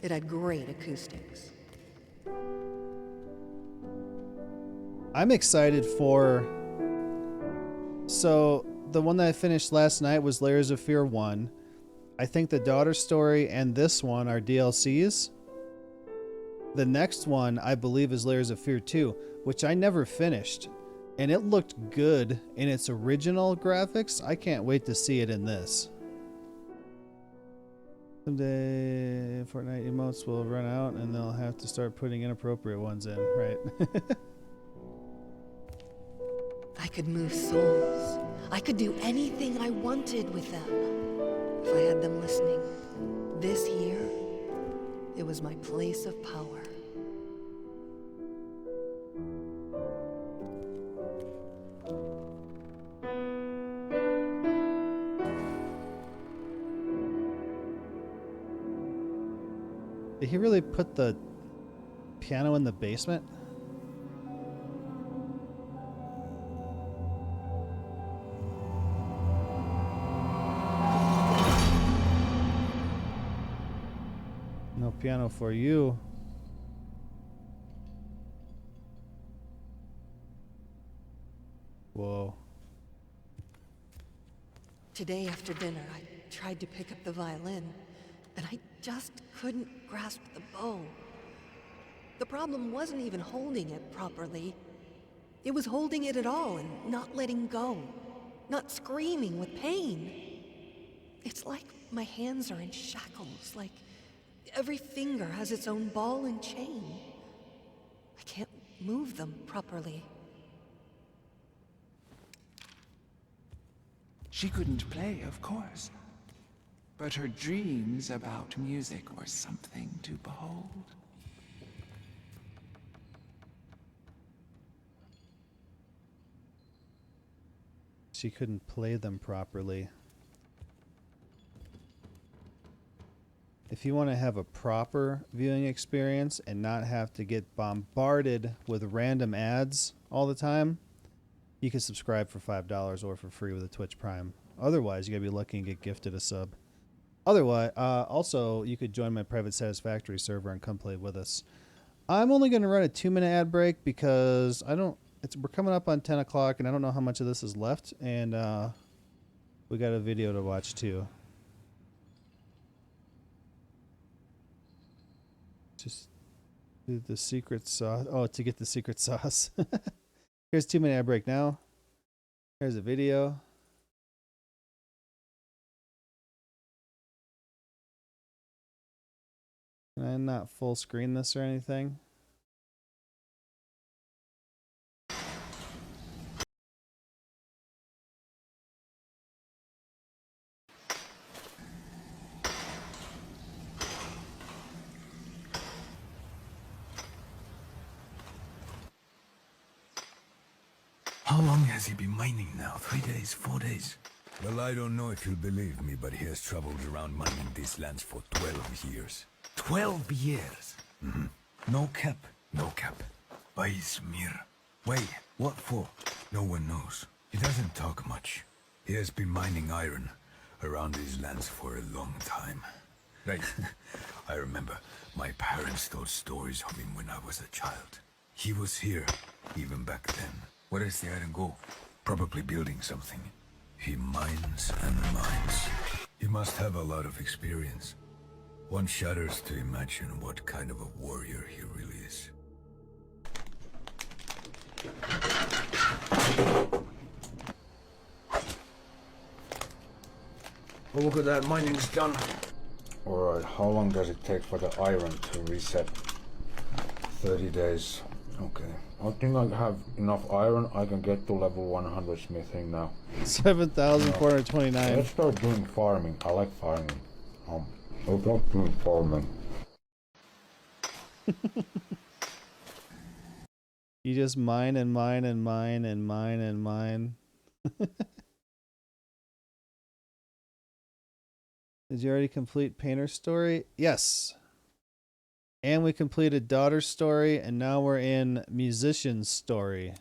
it had great acoustics. I'm excited for... So, the one that I finished last night was Layers of Fear 1. I think the Daughter Story and this one are DLCs. The next one, I believe, is Layers of Fear 2, which I never finished. And it looked good in its original graphics. I can't wait to see it in this. Someday, Fortnite emotes will run out and they'll have to start putting inappropriate ones in, right? I could move souls. I could do anything I wanted with them. If I had them listening. This here, it was my place of power. Did he really put the piano in the basement? No piano for you. Whoa. Today after dinner, I tried to pick up the violin, and I just couldn't grasp the bow. The problem wasn't even holding it properly. It was holding it at all and not letting go, not screaming with pain. It's like my hands are in shackles, like every finger has its own ball and chain. I can't move them properly. She couldn't play, of course. But her dreams about music were something to behold. She couldn't play them properly. If you want to have a proper viewing experience and not have to get bombarded with random ads all the time, you can subscribe for $5 or for free with a Twitch Prime. Otherwise, you gotta be lucky and get gifted a sub. Otherwise, also, you could join my private Satisfactory server and come play with us. I'm only going to run a 2-minute ad break because we're coming up on 10 o'clock and I don't know how much of this is left. And we got a video to watch too. Just do the secret sauce. Oh, to get the secret sauce. Here's a 2-minute ad break now. Here's a video. Can I not full screen this or anything? How long has he been mining now? 3 days, 4 days? Well, I don't know if you'll believe me, but he has traveled around mining these lands for 12 years. 12 years? Mm-hmm. No cap? No cap. By Smir. Wait, what for? No one knows. He doesn't talk much. He has been mining iron around these lands for a long time. Right. I remember my parents told stories of him when I was a child. He was here, even back then. Where does the iron go? Probably building something. He mines and mines. He must have a lot of experience. One shudders to imagine what kind of a warrior he really is. Oh, look at that, mining's done. Alright, how long does it take for the iron to reset? 30 days. Okay. I think I have enough iron. I can get to level 100 smithing now. 7,429. Let's start doing farming. I like farming. I love doing farming. You just mine and mine and mine and mine and mine. Did you already complete Painter's story? Yes. And we completed Daughter's story, and now we're in Musician's story.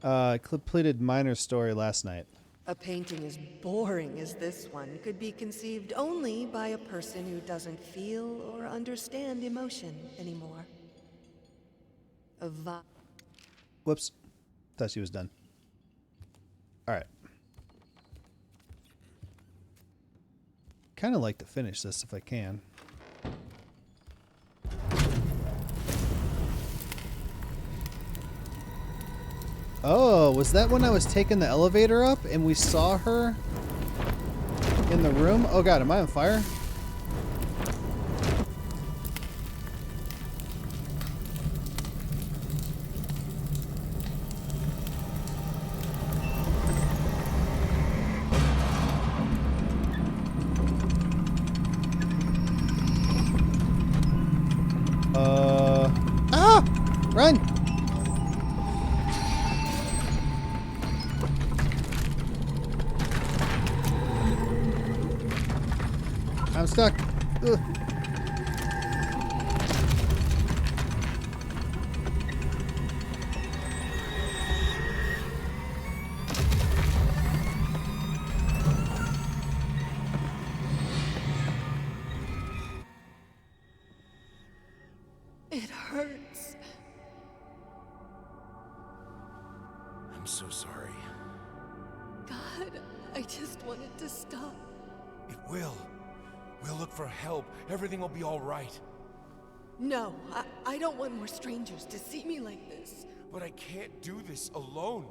I completed Miner's story last night. A painting as boring as this one could be conceived only by a person who doesn't feel or understand emotion anymore. Whoops. Thought she was done. All right. Kind of like to finish this if I can. Oh, was that when I was taking the elevator up and we saw her in the room? Oh god, am I on fire? Run! I'm stuck. Ugh. It hurts. I'm so sorry. God, I just wanted to stop. It will. We'll look for help. Everything will be all right. No, I don't want more strangers to see me like this. But I can't do this alone.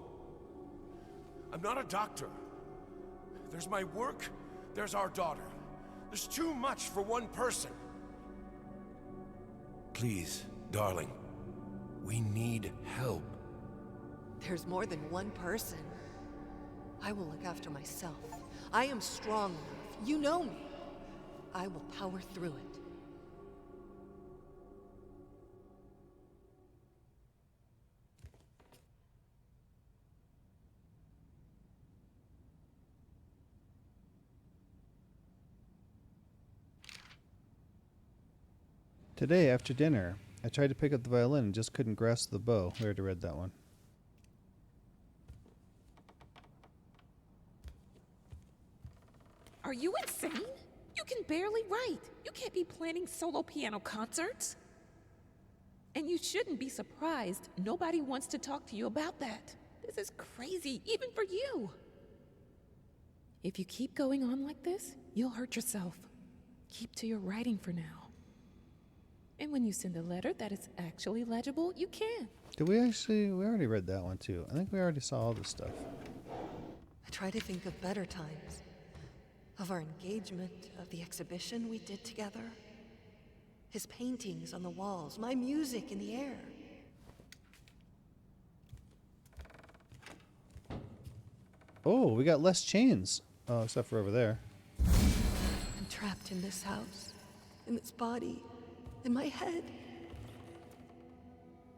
I'm not a doctor. There's my work, there's our daughter. There's too much for one person. Please, darling, we need help. There's more than one person. I will look after myself. I am strong enough. You know me. I will power through it. Today, after dinner, I tried to pick up the violin and just couldn't grasp the bow. We already read that one. Are you insane? You can barely write. You can't be planning solo piano concerts. And you shouldn't be surprised. Nobody wants to talk to you about that. This is crazy, even for you. If you keep going on like this, you'll hurt yourself. Keep to your writing for now. And when you send a letter that is actually legible, you can. Did we actually? We already read that one too. I think we already saw all this stuff. I try to think of better times. Of our engagement, of the exhibition we did together. His paintings on the walls, my music in the air. Oh, we got less chains. Oh, except for over there. I'm trapped in this house, in this body, in my head.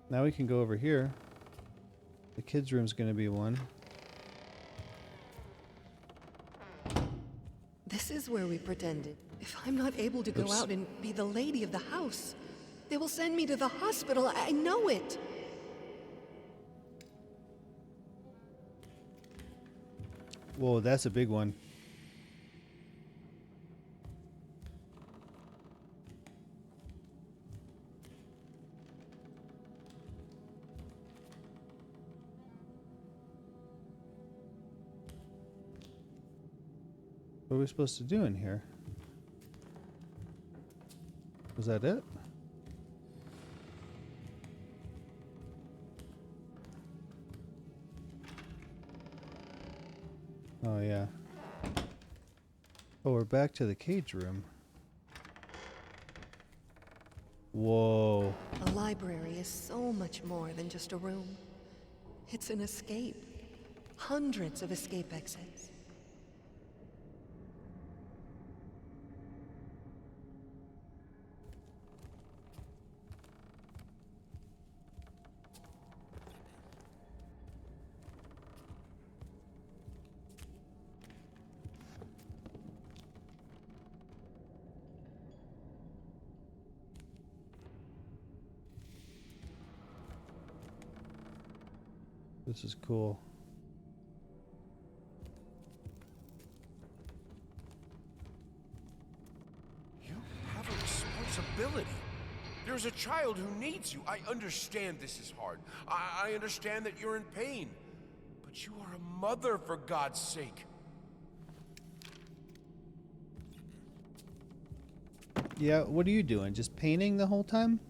Now we can go over here. The kids' room's gonna be one. This is where we pretended. If I'm not able to go out and be the lady of the house, they will send me to the hospital. I know it. Whoa, that's a big one. What are we supposed to do in here? Was that it? Oh, yeah. Oh, we're back to the cage room. Whoa. A library is so much more than just a room. It's an escape. Hundreds of escape exits. This is cool. You have a responsibility. There's a child who needs you. I understand this is hard. I understand that you're in pain. But you are a mother, for God's sake. Yeah, what are you doing? Just painting the whole time?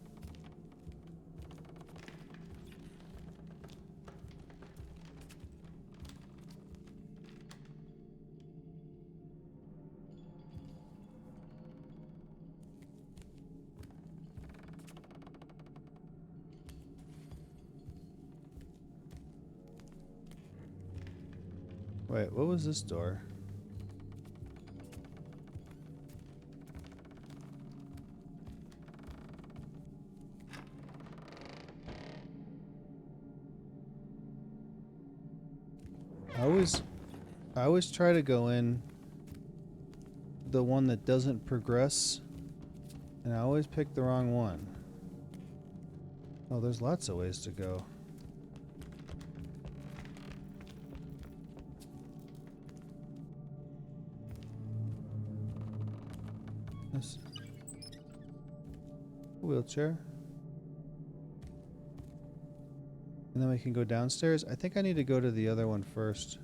Wait, what was this door? I always try to go in the one that doesn't progress, and I always pick the wrong one. Oh, there's lots of ways to go. This wheelchair. And then we can go downstairs. I think I need to go to the other one first.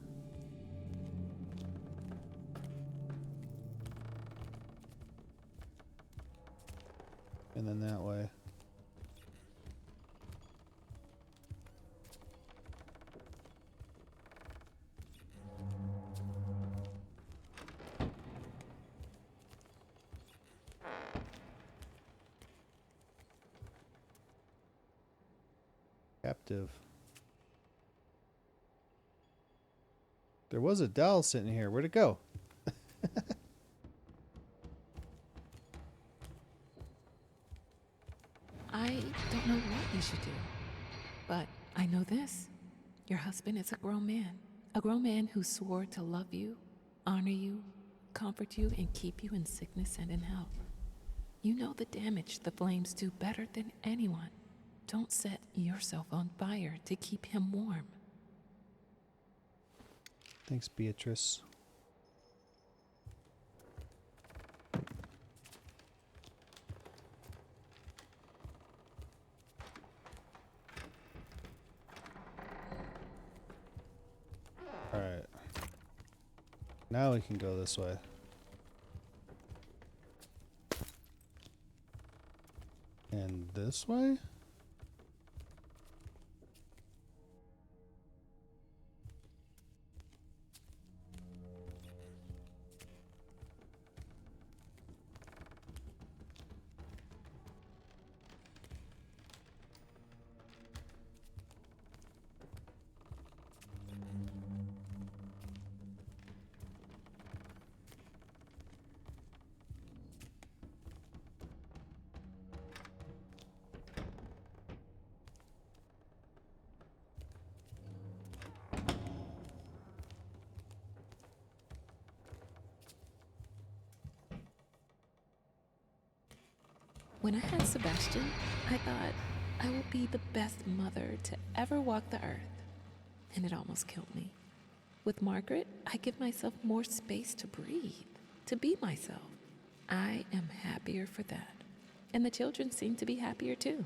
And then that way. Captive. There was a doll sitting here. Where'd it go? I don't know what you should do, but I know this. Your husband is a grown man who swore to love you, honor you, comfort you, and keep you in sickness and in health. You know the damage the flames do better than anyone. Don't set yourself on fire to keep him warm. Thanks, Beatrice. Alright. Now we can go this way. And this way? When I had Sebastian, I thought I would be the best mother to ever walk the earth, and it almost killed me. With Margaret, I give myself more space to breathe, to be myself. I am happier for that, and the children seem to be happier too.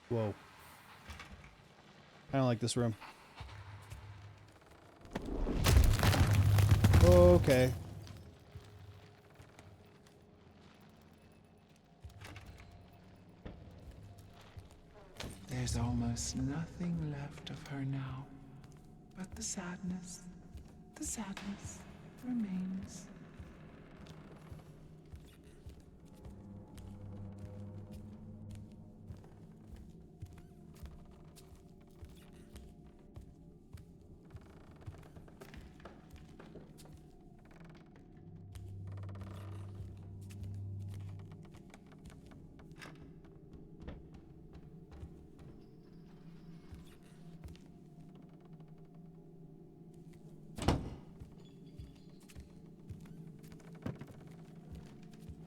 Whoa. I don't like this room. Okay. There's almost nothing left of her now, but the sadness remains.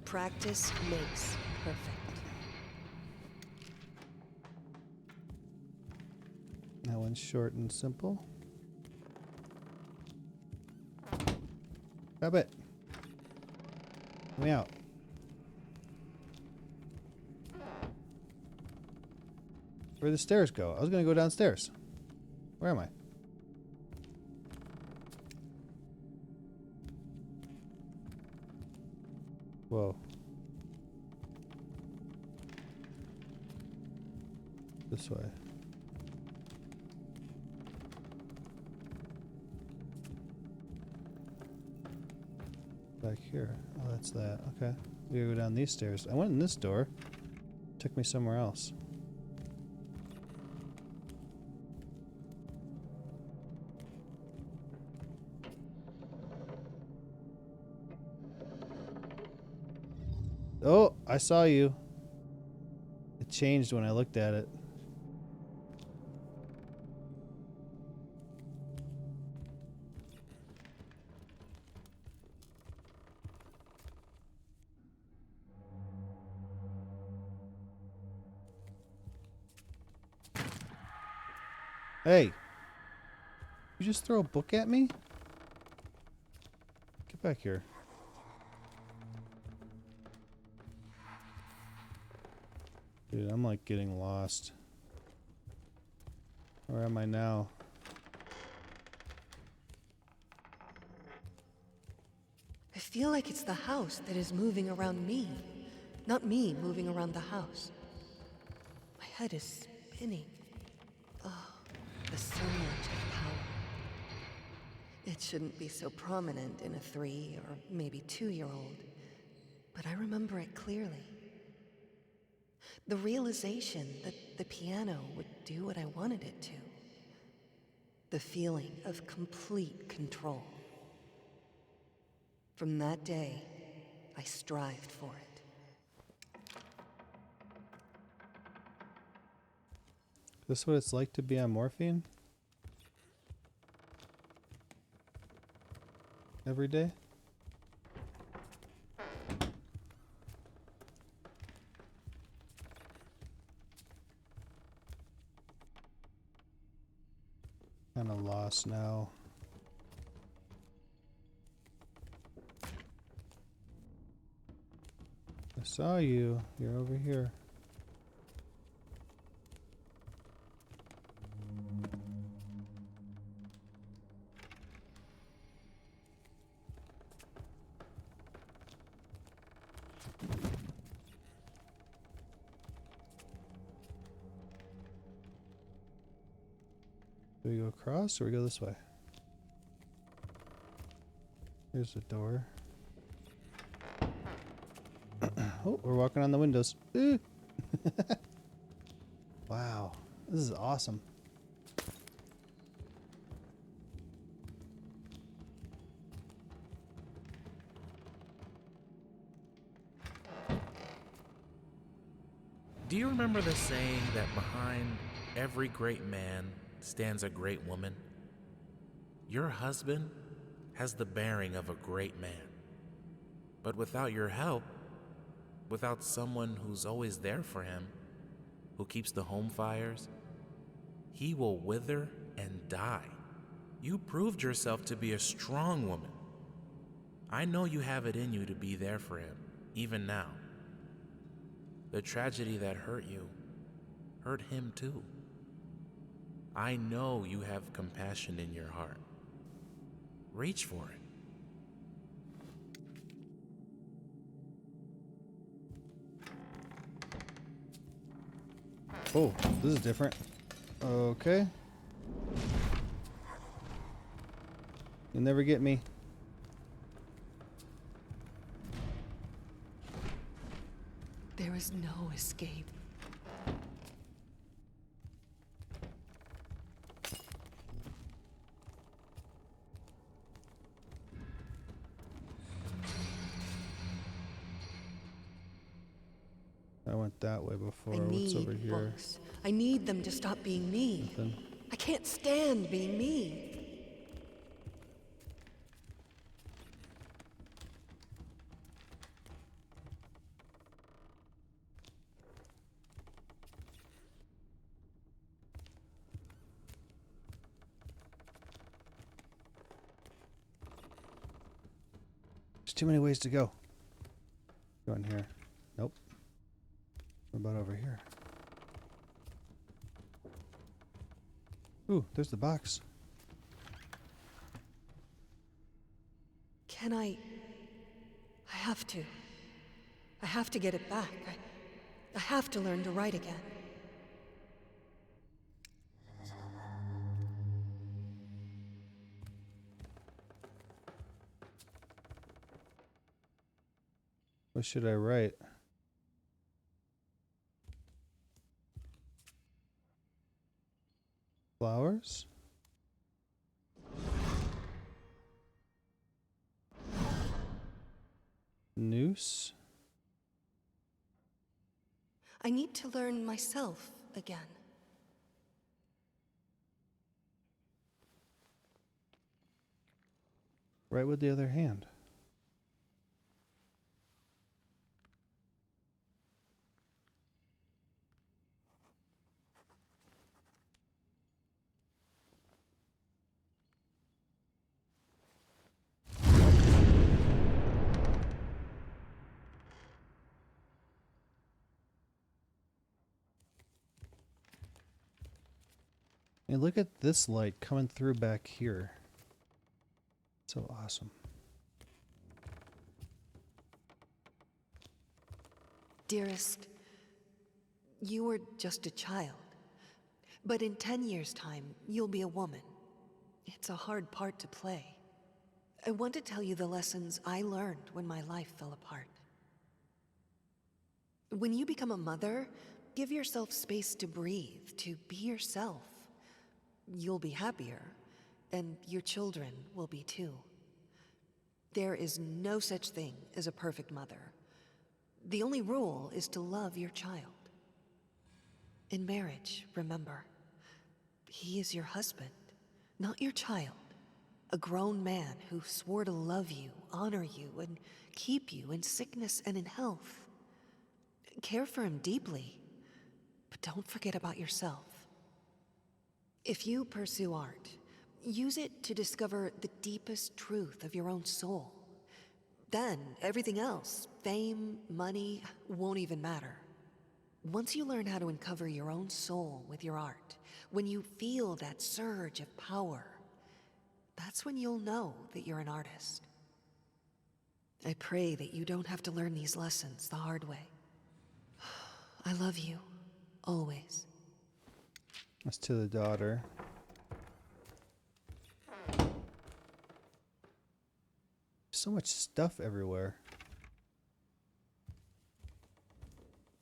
Practice makes perfect. That one's short and simple. Grab it. Let me out. Where'd the stairs go? I was gonna go downstairs. Where am I? Whoa. This way. Back here. Oh, that's that. Okay. We gotta go down these stairs. I went in this door. Took me somewhere else. Oh, I saw you. It changed when I looked at it. Hey, you just throw a book at me? Get back here. Dude, I'm like getting lost. Where am I now? I feel like it's the house that is moving around me, not me moving around the house. My head is spinning. Oh, the surge of power. It shouldn't be so prominent in a 3 or maybe 2-year-old, but I remember it clearly. The realization that the piano would do what I wanted it to. The feeling of complete control. From that day, I strived for it. Is this what it's like to be on morphine? Every day? Kind of lost now. I saw you. You're over here. Do we go across or we go this way? Here's the door. Oh, we're walking on the windows. Wow, this is awesome. Do you remember the saying that behind every great man stands a great woman? Your husband has the bearing of a great man. But without your help, without someone who's always there for him, who keeps the home fires, he will wither and die. You proved yourself to be a strong woman. I know you have it in you to be there for him, even now. The tragedy that hurt you hurt him too. I know you have compassion in your heart. Reach for it. Oh, this is different. Okay. You'll never get me. There is no escape. I went that way before. I What's need over here? books. I need them to stop being me. Nothing. I can't stand being me. There's too many ways to go. Go in here. Nope. What about over here? Ooh, there's the box. Can I have to. I have to get it back. I have to learn to write again. What should I write? Flowers? Noose? I need to learn myself again. Write with the other hand. And look at this light coming through back here. So awesome. Dearest, you were just a child. But in 10 years' time, you'll be a woman. It's a hard part to play. I want to tell you the lessons I learned when my life fell apart. When you become a mother, give yourself space to breathe, to be yourself. You'll be happier, and your children will be too. There is no such thing as a perfect mother. The only rule is to love your child. In marriage, remember, he is your husband, not your child. A grown man who swore to love you, honor you, and keep you in sickness and in health. Care for him deeply, but don't forget about yourself. If you pursue art, use it to discover the deepest truth of your own soul. Then everything else, fame, money, won't even matter. Once you learn how to uncover your own soul with your art, when you feel that surge of power, that's when you'll know that you're an artist. I pray that you don't have to learn these lessons the hard way. I love you, always. That's to the daughter. So much stuff everywhere.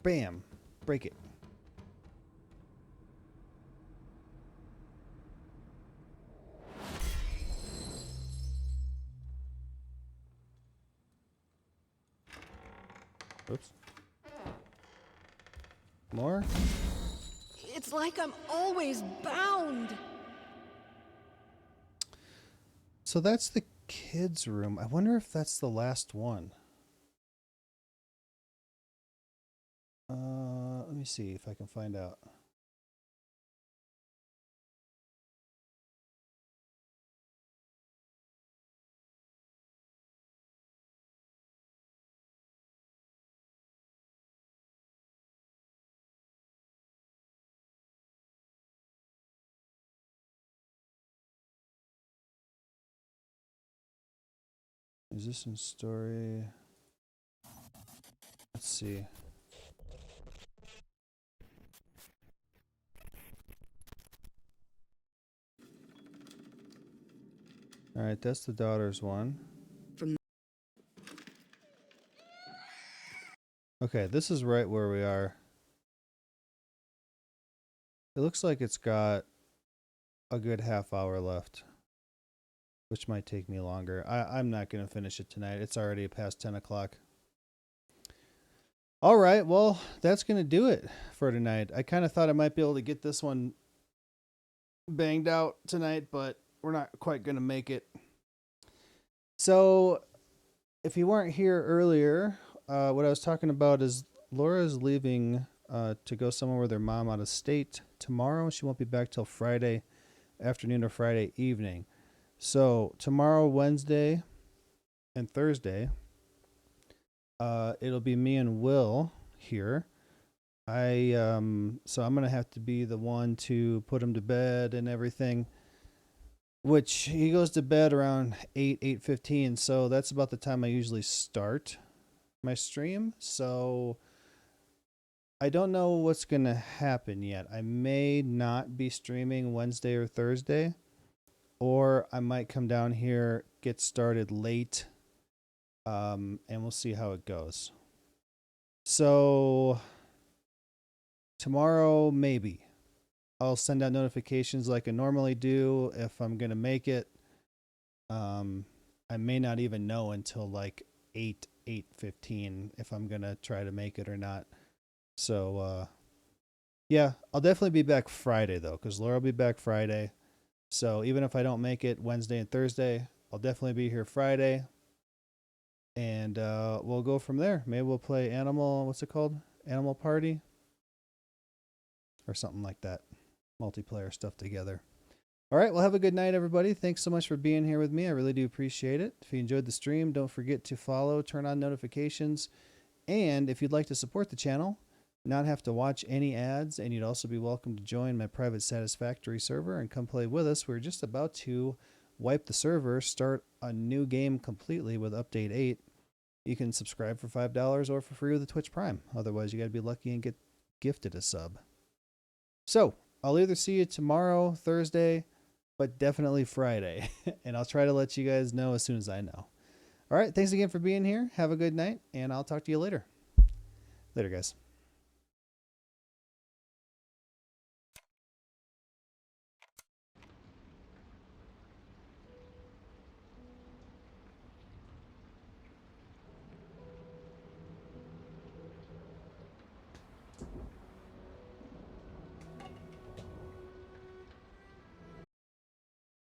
Bam! Break it. Oops. More? It's like I'm always bound. So that's the kids' room. I wonder if that's the last one. Let me see if I can find out. Is this in story? Let's see. All right, that's the daughter's one. Okay, this is right where we are. It looks like it's got a good half hour left, which might take me longer. I'm not going to finish it tonight. It's already past 10 o'clock. All right, well, that's going to do it for tonight. I kind of thought I might be able to get this one banged out tonight, but we're not quite going to make it. So, if you weren't here earlier, what I was talking about is Laura's leaving to go somewhere with her mom out of state tomorrow. She won't be back till Friday afternoon or Friday evening. So, tomorrow, Wednesday, and Thursday, it'll be me and Will here. So I'm gonna have to be the one to put him to bed and everything. Which he goes to bed around 8:15, so that's about the time I usually start my stream. So I don't know what's gonna happen yet. I may not be streaming Wednesday or Thursday, or I might come down here, get started late, and we'll see how it goes. So tomorrow, maybe I'll send out notifications like I normally do if I'm gonna make it. I may not even know until like 8:15 if I'm gonna try to make it or not. So yeah, I'll definitely be back Friday though, because Laura will be back Friday. So even if I don't make it Wednesday and Thursday, I'll definitely be here Friday. And we'll go from there. Maybe we'll play what's it called? Animal Party? Or something like that. Multiplayer stuff together. All right, well, have a good night, everybody. Thanks so much for being here with me. I really do appreciate it. If you enjoyed the stream, don't forget to follow, turn on notifications. And if you'd like to support the channel, not have to watch any ads, and you'd also be welcome to join my private Satisfactory server and come play with us. We're just about to wipe the server, start a new game completely with Update 8. You can subscribe for $5 or for free with a Twitch Prime. Otherwise, you got to be lucky and get gifted a sub. So, I'll either see you tomorrow, Thursday, but definitely Friday. And I'll try to let you guys know as soon as I know. All right, thanks again for being here. Have a good night, and I'll talk to you later. Later, guys.